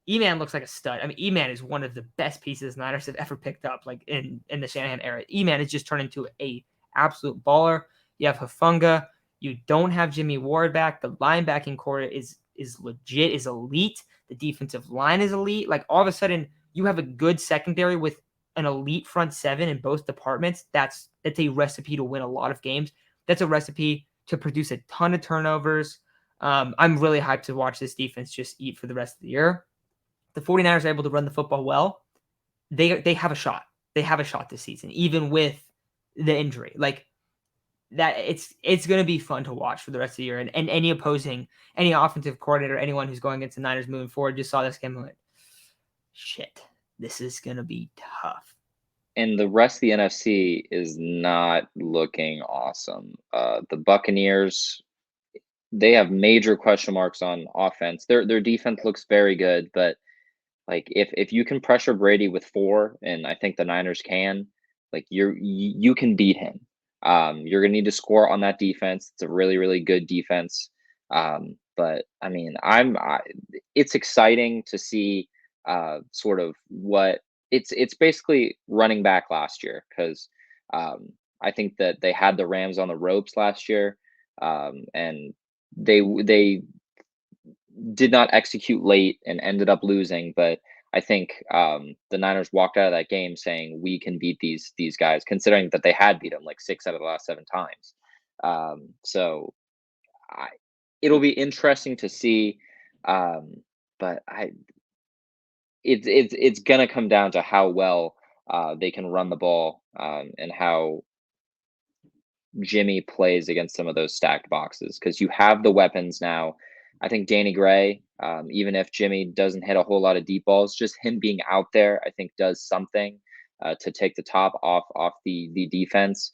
A: E-Man looks like a stud. I mean, E-Man is one of the best pieces Niners have ever picked up, like in the Shanahan era. E-Man has just turned into a absolute baller. You have Hufanga. You don't have Jimmy Ward back. The linebacking core is legit, is elite. The defensive line is elite. Like all of a sudden, you have a good secondary with an elite front seven in both departments. That's a recipe to win a lot of games. That's a recipe to produce a ton of turnovers. I'm really hyped to watch this defense just eat for the rest of the year. The 49ers are able to run the football well. They have a shot. They have a shot this season, even with the injury. Like that, it's going to be fun to watch for the rest of the year. And any offensive coordinator, anyone who's going against the Niners moving forward, just saw this game and went, shit, this is going to be tough.
B: And the rest of the NFC is not looking awesome. The Buccaneers, they have major question marks on offense. Their defense looks very good, but like if you can pressure Brady with 4, and I think the Niners can, like you can beat him. You're gonna need to score on that defense. It's a really, really good defense. But I mean, it's exciting to see sort of what it's basically running back last year because I think that they had the Rams on the ropes last year, and they did not execute late and ended up losing. But I think the Niners walked out of that game saying we can beat these guys, considering that they had beat them like 6 out of the last 7 times. So it'll be interesting to see, but it's gonna come down to how well they can run the ball and how Jimmy plays against some of those stacked boxes because you have the weapons now. I think Danny Gray, even if Jimmy doesn't hit a whole lot of deep balls, just him being out there, I think does something to take the top off the defense.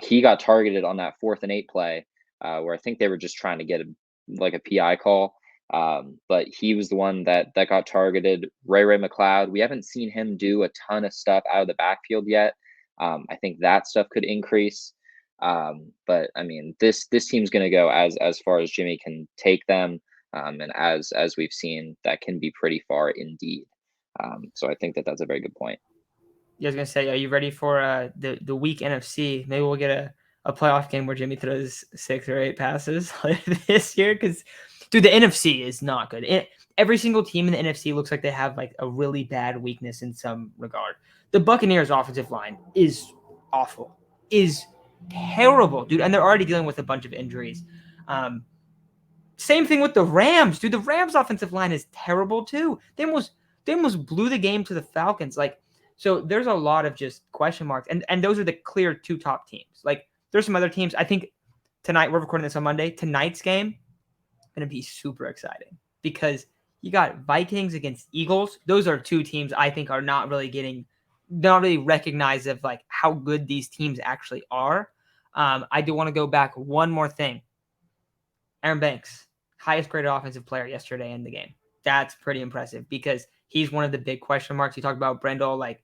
B: He got targeted on that 4th and 8 play where I think they were just trying to get a PI call. But he was the one that got targeted. Ray McLeod, we haven't seen him do a ton of stuff out of the backfield yet. I think that stuff could increase. But I mean, this team's going to go as far as Jimmy can take them, and as we've seen, that can be pretty far indeed. So I think that's a very good point.
A: Yeah, I was gonna say, are you ready for the weak NFC? Maybe we'll get a playoff game where Jimmy throws 6 or 8 passes this year. Because, dude, the NFC is not good. Every single team in the NFC looks like they have like a really bad weakness in some regard. The Buccaneers' offensive line is awful. Is terrible, dude, and they're already dealing with a bunch of injuries. Same thing with the Rams, dude. The Rams' offensive line is terrible too. They almost blew the game to the Falcons. Like, so there's a lot of just question marks, and those are the clear 2 top teams. Like, there's some other teams. I think tonight, we're recording this on Monday. Tonight's game going to be super exciting because you got Vikings against Eagles. Those are 2 teams I think are not really recognized of like how good these teams actually are. I do want to go back one more thing. Aaron Banks, highest graded offensive player yesterday in the game. That's pretty impressive because he's one of the big question marks. You talked about Brendel, like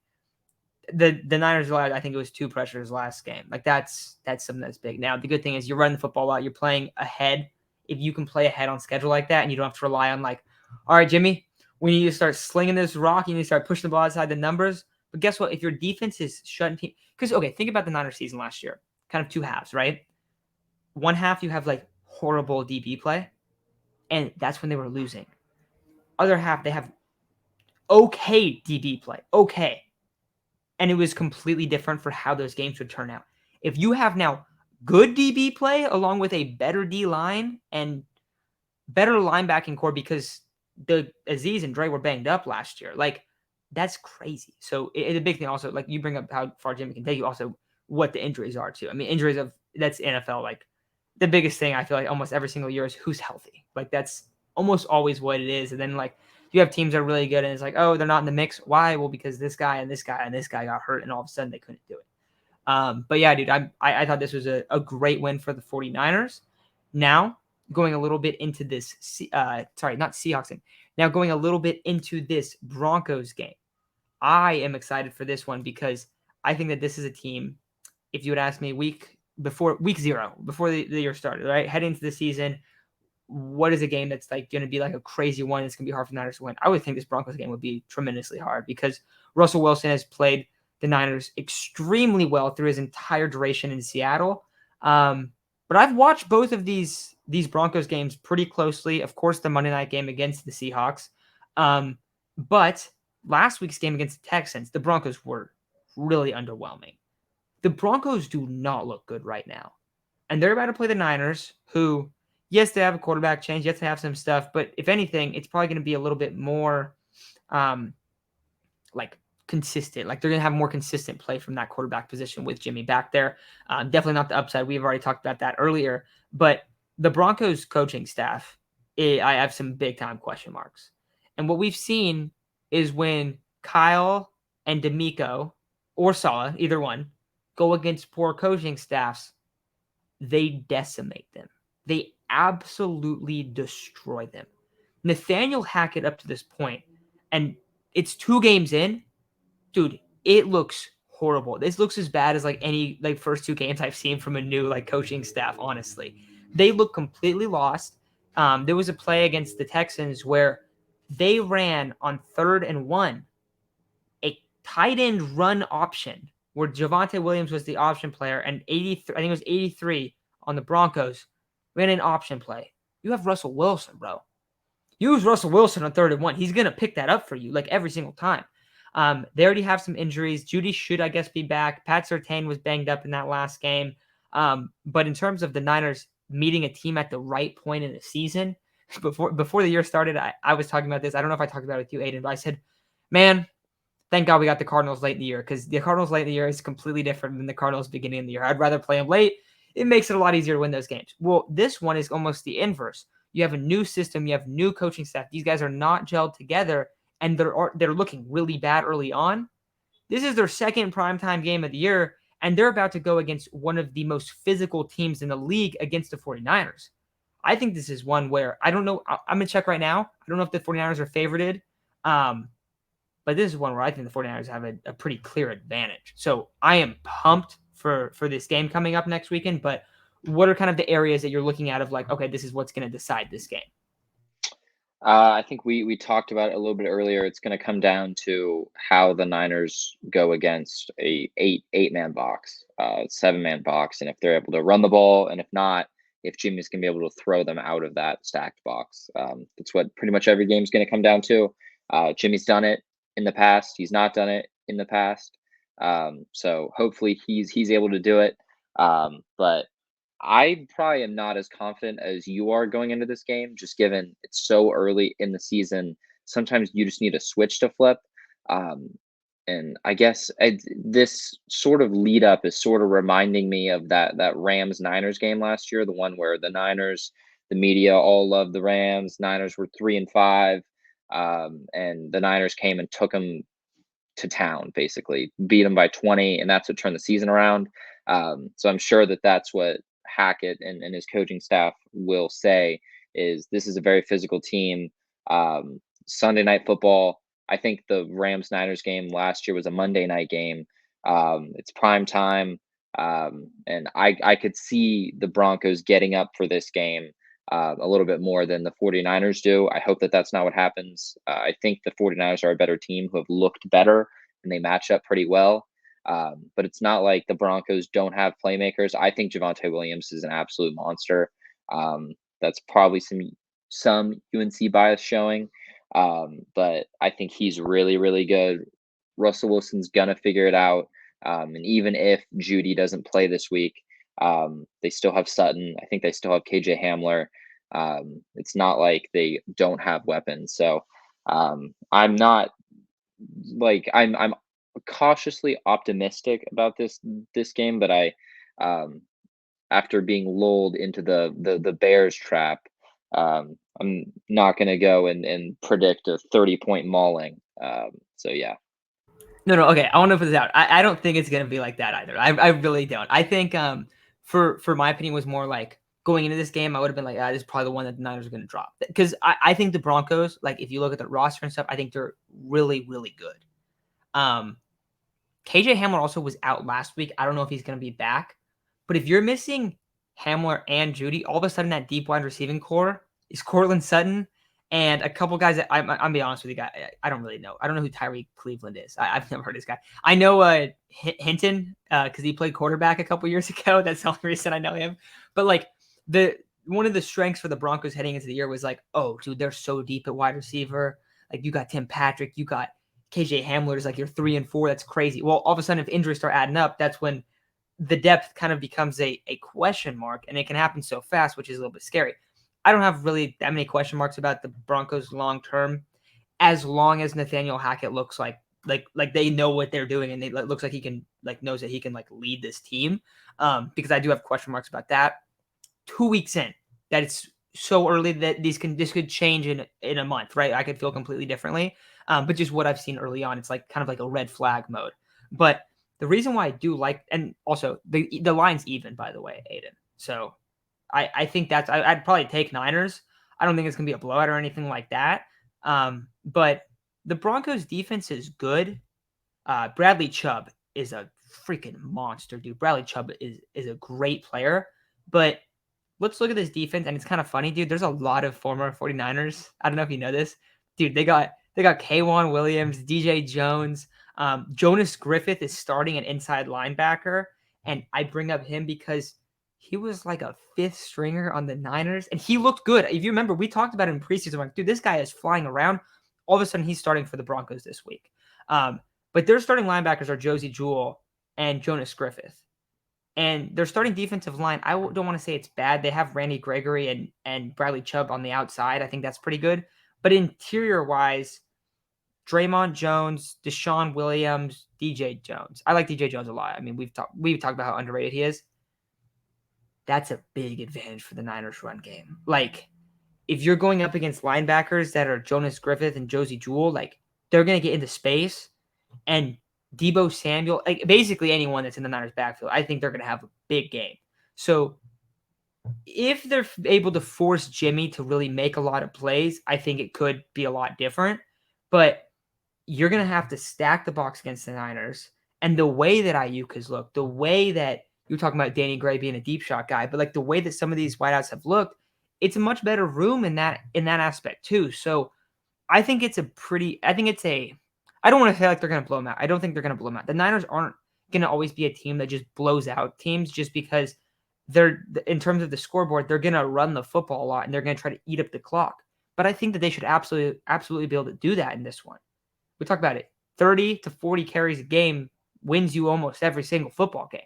A: the Niners allowed, I think it was 2 pressures last game. Like that's something that's big. Now, the good thing is you're running the football out. You're playing ahead. If you can play ahead on schedule like that and you don't have to rely on like, all right, Jimmy, we need to start slinging this rock. You need to start pushing the ball outside the numbers. But guess what? If your defense is shutting team, because, okay, think about the Niners season last year. Kind of 2 halves, right? One half you have like horrible DB play, and that's when they were losing. Other half they have okay DB play, okay. And it was completely different for how those games would turn out. If you have now good DB play along with a better D line and better linebacking core because the Aziz and Trey were banged up last year, like that's crazy. So the big thing also, like you bring up how far Jimmy can take you, also what the injuries are too. I mean, injuries that's NFL. Like the biggest thing I feel like almost every single year is who's healthy. Like that's almost always what it is. And then like you have teams that are really good and it's like, oh, they're not in the mix. Why? Well, because this guy and this guy and this guy got hurt and all of a sudden they couldn't do it. But yeah, dude, I thought this was a great win for the 49ers. Now going a little bit into this, not Seahawks game. Now going a little bit into this Broncos game. I am excited for this one because I think that this is a team, if you would ask me week 0, before the year started, right? Heading into the season, what is a game that's like going to be like a crazy one? It's going to be hard for the Niners to win. I would think this Broncos game would be tremendously hard because Russell Wilson has played the Niners extremely well through his entire duration in Seattle. But I've watched both of these Broncos games pretty closely. Of course, the Monday night game against the Seahawks. But last week's game against the Texans, the Broncos were really underwhelming. The Broncos do not look good right now. And they're about to play the Niners, who, yes, they have a quarterback change. Yes, they have some stuff. But if anything, it's probably going to be a little bit more like consistent. Like they're going to have more consistent play from that quarterback position with Jimmy back there. Definitely not the upside. We've already talked about that earlier. But the Broncos coaching staff, I have some big time question marks. And what we've seen is when Kyle and D'Amico or Saleh, either one, go against poor coaching staffs, they decimate them. They absolutely destroy them. Nathaniel Hackett up to this point, and it's 2 games in, dude, it looks horrible. This looks as bad as like any like first 2 games I've seen from a new like coaching staff, honestly. They look completely lost. There was a play against the Texans where they ran on 3rd and 1, a tight end run option where Javonte Williams was the option player and 83, I think it was 83 on the Broncos ran an option play. You have Russell Wilson, bro. Use Russell Wilson on 3rd and 1. He's going to pick that up for you like every single time. They already have some injuries. Judy should, I guess, be back. Pat Surtain was banged up in that last game. But in terms of the Niners meeting a team at the right point in the season, before the year started, I was talking about this. I don't know if I talked about it with you, Aiden, but I said, man, thank God we got the Cardinals late in the year because the Cardinals late in the year is completely different than the Cardinals beginning of the year. I'd rather play them late. It makes it a lot easier to win those games. Well, this one is almost the inverse. You have a new system. You have new coaching staff. These guys are not gelled together, and they're looking really bad early on. This is their second primetime game of the year, and they're about to go against one of the most physical teams in the league against the 49ers. I think this is one where I don't know. I'm going to check right now. I don't know if the 49ers are favorited. But this is one where I think the 49ers have a pretty clear advantage. So I am pumped for this game coming up next weekend. But what are kind of the areas that you're looking at of like, okay, this is what's going to decide this game?
B: I think we talked about it a little bit earlier. It's going to come down to how the Niners go against a eight-man box, 7-man box, and if they're able to run the ball, and if not, if Jimmy's going to be able to throw them out of that stacked box. That's what pretty much every game is going to come down to. Jimmy's done it in the past. He's not done it in the past. So hopefully he's able to do it. But I probably am not as confident as you are going into this game, just given it's so early in the season. Sometimes you just need a switch to flip. And I guess this sort of lead up is sort of reminding me of that Rams Niners game last year, the one where the Niners, the media all loved the Rams. Niners were 3-5, and the Niners came and took them to town, basically beat them by 20, and that's what turned the season around. So I'm sure that that's what Hackett and his coaching staff will say is this is a very physical team. Sunday night football. I think the Rams Niners game last year was a Monday night game. It's prime time. And I could see the Broncos getting up for this game a little bit more than the 49ers do. I hope that that's not what happens. I think the 49ers are a better team who have looked better and they match up pretty well. But it's not like the Broncos don't have playmakers. I think Javonte Williams is an absolute monster. That's probably some UNC bias showing. But I think he's really, really good. Russell Wilson's gonna figure it out. And even if Judy doesn't play this week, they still have Sutton. I think they still have KJ Hamler. It's not like they don't have weapons. So I'm not like I'm cautiously optimistic about this game, but I after being lulled into the Bears trap, I'm not gonna go and predict a 30-point mauling. So yeah.
A: No, okay. I want to put this out. I don't think it's gonna be like that either. I really don't. I think for my opinion was more like going into this game, I would have been like, this is probably the one that the Niners are gonna drop. Because I think the Broncos, like if you look at the roster and stuff, I think they're really, really good. KJ Hamler also was out last week. I don't know if he's going to be back. But if you're missing Hamler and Judy, all of a sudden that deep wide receiving core is Cortland Sutton and a couple guys that I'm be honest with you, guys. I don't really know. I don't know who Tyree Cleveland is. I've never heard this guy. I know Hinton because he played quarterback a couple years ago. That's the only reason I know him. But like one of the strengths for the Broncos heading into the year was like, oh, dude, they're so deep at wide receiver. Like you got Tim Patrick, you got KJ Hamler is like your 3 and 4. That's crazy. Well, all of a sudden, if injuries start adding up, that's when the depth kind of becomes a question mark, and it can happen so fast, which is a little bit scary. I don't have really that many question marks about the Broncos long term, as long as Nathaniel Hackett looks like they know what they're doing, and it looks like he can knows that he can lead this team. Because I do have question marks about that. 2 weeks in, that it's so early that this could change in a month, right? I could feel completely differently. But just what I've seen early on, it's like kind of like a red flag mode. But the reason why I do like, and also the line's even, by the way, Aiden. So I think I'd probably take Niners. I don't think it's gonna be a blowout or anything like that. But the Broncos defense is good. Bradley Chubb is a freaking monster, dude. Bradley Chubb is a great player, but let's look at this defense, and it's kind of funny, dude. There's a lot of former 49ers. I don't know if you know this. Dude, they got K'Wan Williams, DJ Jones. Jonas Griffith is starting an inside linebacker, and I bring up him because he was like a 5th stringer on the Niners, and he looked good. If you remember, we talked about it in preseason. I'm like, dude, this guy is flying around. All of a sudden, he's starting for the Broncos this week. But their starting linebackers are Josie Jewell and Jonas Griffith. And their starting defensive line, I don't want to say it's bad. They have Randy Gregory and Bradley Chubb on the outside. I think that's pretty good. But interior-wise, Draymond Jones, Deshaun Williams, DJ Jones. I like DJ Jones a lot. I mean, we've talked about how underrated he is. That's a big advantage for the Niners run game. Like, if you're going up against linebackers that are Jonas Griffith and Josie Jewell, like, they're going to get into space. And Deebo Samuel, like basically anyone that's in the Niners backfield, I think they're going to have a big game. So if they're able to force Jimmy to really make a lot of plays, I think it could be a lot different. But you're going to have to stack the box against the Niners. And the way that Ayuk has looked, the way that you're talking about Danny Gray being a deep shot guy, but like the way that some of these wideouts have looked, it's a much better room in that aspect too. So I think it's I don't want to say like they're going to blow them out. I don't think they're going to blow them out. The Niners aren't going to always be a team that just blows out teams just because they're, in terms of the scoreboard, they're going to run the football a lot and they're going to try to eat up the clock. But I think that they should absolutely be able to do that in this one. We talk about it. 30 to 40 carries a game wins you almost every single football game.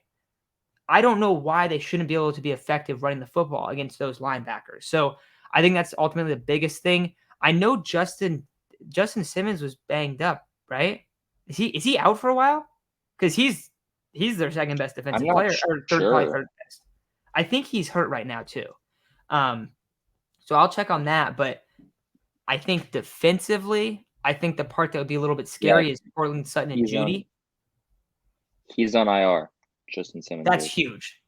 A: I don't know why they shouldn't be able to be effective running the football against those linebackers. So I think that's ultimately the biggest thing. I know Justin Simmons was banged up, right? Is he out for a while? Because he's their second best defensive player, or probably third best. I think he's hurt right now too. So I'll check on that. But I think defensively, I think the part that would be a little bit scary is Cortland Sutton and Judy.
B: He's on IR. Justin Simmons.
A: That's huge.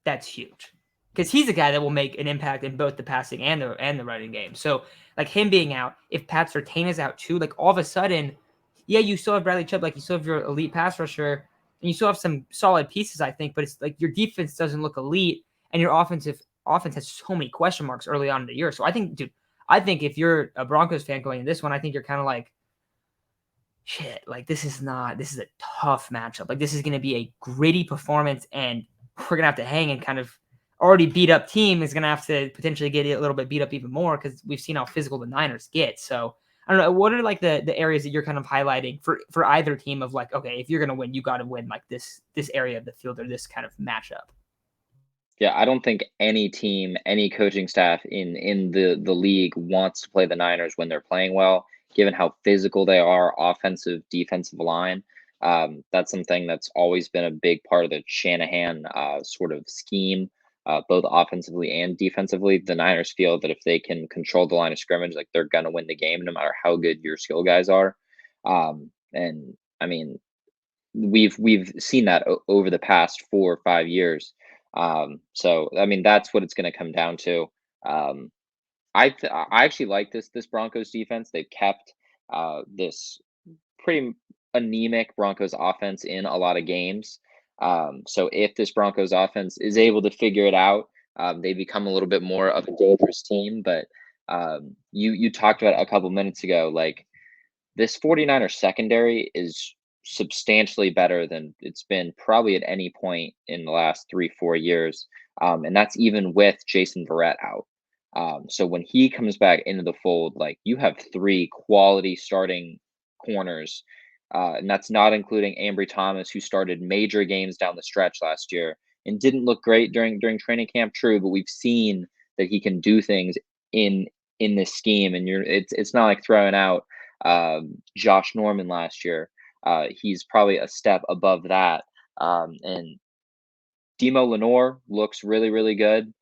A: That's huge. Because he's a guy that will make an impact in both the passing and the running game. So, like him being out, if Pat Surtain is out too, like all of a sudden, yeah, you still have Bradley Chubb, like you still have your elite pass rusher, and you still have some solid pieces, I think. But it's like your defense doesn't look elite, and your offense has so many question marks early on in the year. So I think if you're a Broncos fan going in this one, I think you're kind of like, shit, like this is a tough matchup. Like this is going to be a gritty performance, and we're going to have to hang, and kind of already beat up team is going to have to potentially get a little bit beat up even more because we've seen how physical the Niners get. So I don't know. What are like the areas that you're kind of highlighting for either team of like, okay, if you're going to win, you got to win like this area of the field or this kind of matchup?
B: Yeah, I don't think any team, any coaching staff in the league wants to play the Niners when they're playing well, given how physical they are, offensive, defensive line. That's something that's always been a big part of the Shanahan sort of scheme, both offensively and defensively. The Niners feel that if they can control the line of scrimmage, like they're gonna win the game, no matter how good your skill guys are. And I mean, we've seen that over the past 4 or 5 years. So I mean, that's what it's going to come down to. I actually like this Broncos defense. They've kept this pretty anemic Broncos offense in a lot of games. So if this Broncos offense is able to figure it out, they become a little bit more of a dangerous team. But you talked about a couple minutes ago, like this 49ers secondary is substantially better than it's been probably at any point in the last 3-4 years. And that's even with Jason Verrett out. So when he comes back into the fold, like you have three quality starting corners. And that's not including Ambry Thomas, who started major games down the stretch last year and didn't look great during training camp. True, but we've seen that he can do things in in this scheme, and it's not like throwing out Josh Norman last year. He's probably a step above that. And Demo Lenore looks really, really good.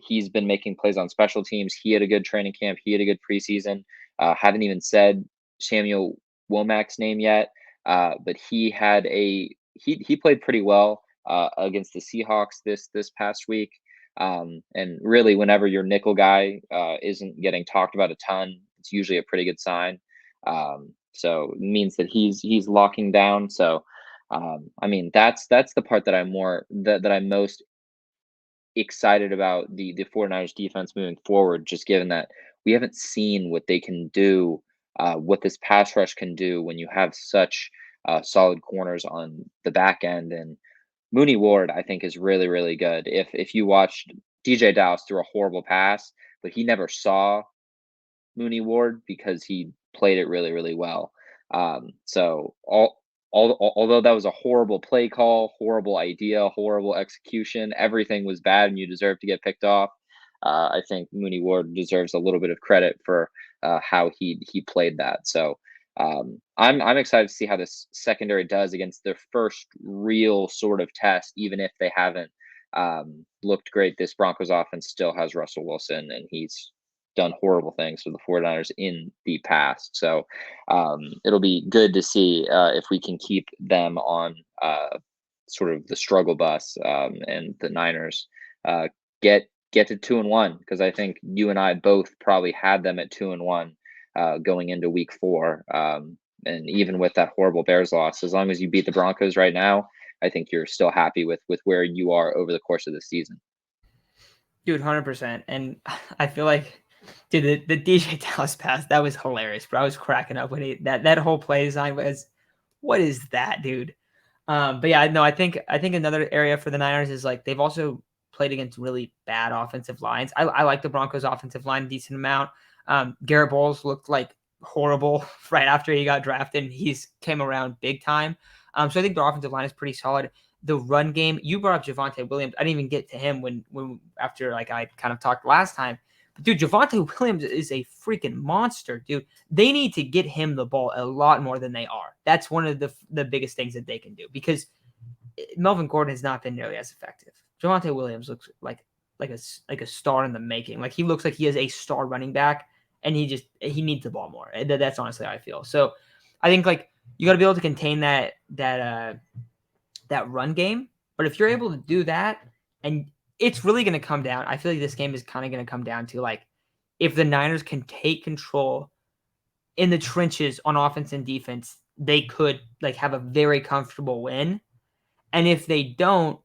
B: He's been making plays on special teams. He had a good training camp. He had a good preseason. Haven't even said Samuel Womack's name yet, but he played pretty well against the Seahawks this past week. And really, whenever your nickel guy isn't getting talked about a ton, it's usually a pretty good sign. So it means that he's locking down. So I mean, that's the part that I'm most excited about the 49ers defense moving forward, just given that we haven't seen what they can do, what this pass rush can do when you have such solid corners on the back end. And Mooney Ward, I think, is really, really good. If you watched DJ Dallas threw a horrible pass, but he never saw Mooney Ward because he played it really, really well. So although that was a horrible play call, horrible idea, horrible execution, everything was bad and you deserve to get picked off. I think Mooney Ward deserves a little bit of credit for how he played that. So I'm excited to see how this secondary does against their first real sort of test, even if they haven't looked great. This Broncos offense still has Russell Wilson, and he's done horrible things for the 49ers in the past. So it'll be good to see if we can keep them on sort of the struggle bus, and the Niners get to 2-1, because I think you and I both probably had them at 2-1 going into week 4. And even with that horrible Bears loss, as long as you beat the Broncos right now, I think you're still happy with where you are over the course of the season.
A: Dude, 100%. And I feel like, dude, the DJ Dallas pass, that was hilarious, bro. I was cracking up when that whole play design was, what is that, dude? But yeah, no, I think another area for the Niners is like they've also played against really bad offensive lines. I like the Broncos offensive line a decent amount. Garrett Bowles looked like horrible right after he got drafted, and he's came around big time. So I think their offensive line is pretty solid. The run game, you brought up Javonte Williams. I didn't even get to him when after like I kind of talked last time. But dude, Javonte Williams is a freaking monster, dude. They need to get him the ball a lot more than they are. That's one of the biggest things that they can do, because Melvin Gordon has not been nearly as effective. Javonte Williams looks like a star in the making. Like he looks like he is a star running back, and he needs the ball more. That's honestly how I feel. So I think like you got to be able to contain that run game. But if you're able to do that, and it's really going to come down, I feel like this game is kind of going to come down to like if the Niners can take control in the trenches on offense and defense, they could like have a very comfortable win. And if they don't,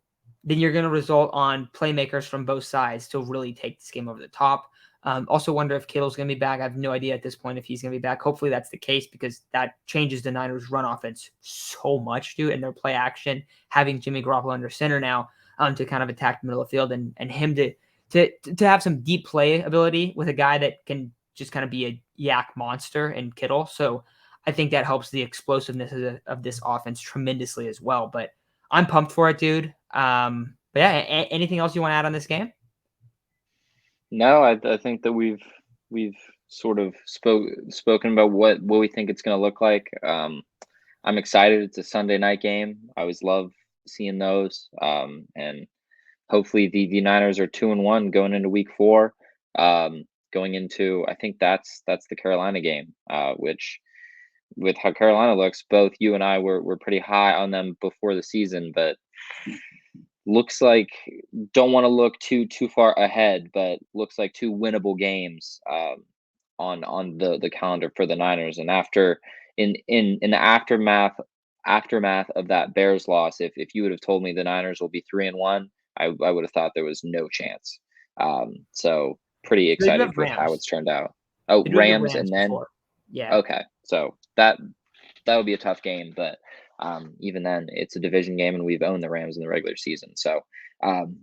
A: then you're going to result on playmakers from both sides to really take this game over the top. Also wonder if Kittle's going to be back. I have no idea at this point if he's going to be back. Hopefully that's the case, because that changes the Niners' run offense so much, dude, and their play action, having Jimmy Garoppolo under center now to kind of attack the middle of the field, and him to have some deep play ability with a guy that can just kind of be a yak monster in Kittle. So I think that helps the explosiveness of this offense tremendously as well. But I'm pumped for it, dude. But yeah, anything else you want to add on this game?
B: No, I think that we've sort of spoken about what we think it's going to look like. I'm excited. It's a Sunday night game. I always love seeing those. And hopefully the Niners are 2-1 going into week 4. Going into, I think that's the Carolina game, which with how Carolina looks, both you and I were pretty high on them before the season, but looks like, don't want to look too far ahead, but looks like 2 winnable games on the calendar for the Niners. And after in the aftermath of that Bears loss, if you would have told me the Niners will be 3-1, I would have thought there was no chance. So pretty
A: They do
B: excited
A: have
B: with how
A: Rams.
B: it's turned out. Oh,
A: They do have the
B: Rams,
A: Rams
B: and then
A: before. Yeah.
B: okay, so that would be a tough game, but even then, it's a division game, and we've owned the Rams in the regular season. So um,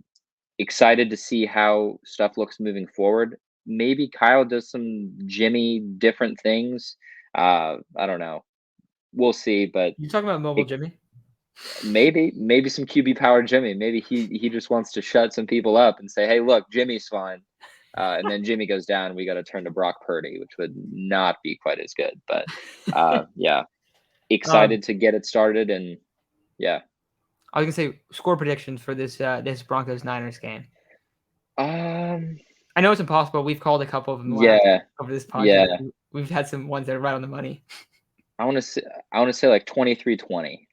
B: excited to see how stuff looks moving forward. Maybe Kyle does some Jimmy different things. I don't know. We'll see, but
A: You talking about mobile
B: it,
A: Jimmy?
B: maybe some QB power Jimmy. Maybe he just wants to shut some people up and say, "Hey, look, Jimmy's fine." And then Jimmy goes down, we got to turn to Brock Purdy, which would not be quite as good. But yeah,
A: Um,
B: excited to get it started, and yeah.
A: I was gonna say score predictions for this Broncos Niners game.
B: Um.
A: I know it's impossible. We've called a couple of them last
B: Yeah.
A: over this podcast.
B: Yeah.
A: We've had some ones that are right on the money.
B: I want to say. I want to say like 23-20.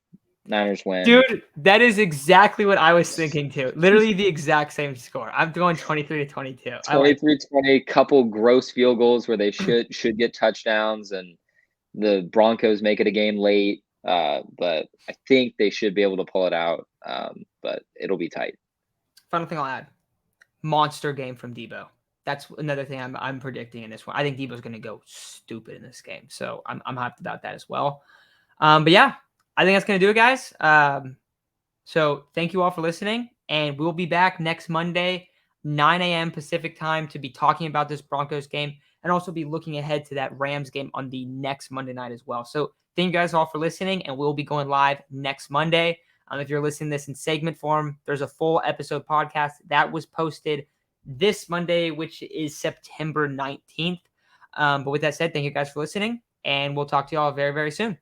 B: Niners win.
A: Dude, that is exactly what I was thinking too. Literally the exact same score. I'm going 23-22. I like
B: 23-20. Couple gross field goals where they should get touchdowns, and the Broncos make it a game late. But I think they should be able to pull it out. But it'll be tight.
A: Final thing I'll add. Monster game from Debo. That's another thing I'm predicting in this one. I think Debo's going to go stupid in this game. So I'm hyped about that as well. But yeah, I think that's going to do it, guys. So thank you all for listening. And we'll be back next Monday, 9 a.m. Pacific time, to be talking about this Broncos game and also be looking ahead to that Rams game on the next Monday night as well. So thank you guys all for listening, and we'll be going live next Monday. If you're listening to this in segment form, there's a full episode podcast that was posted this Monday, which is September 19th. But with that said, thank you guys for listening, and we'll talk to you all very, very soon.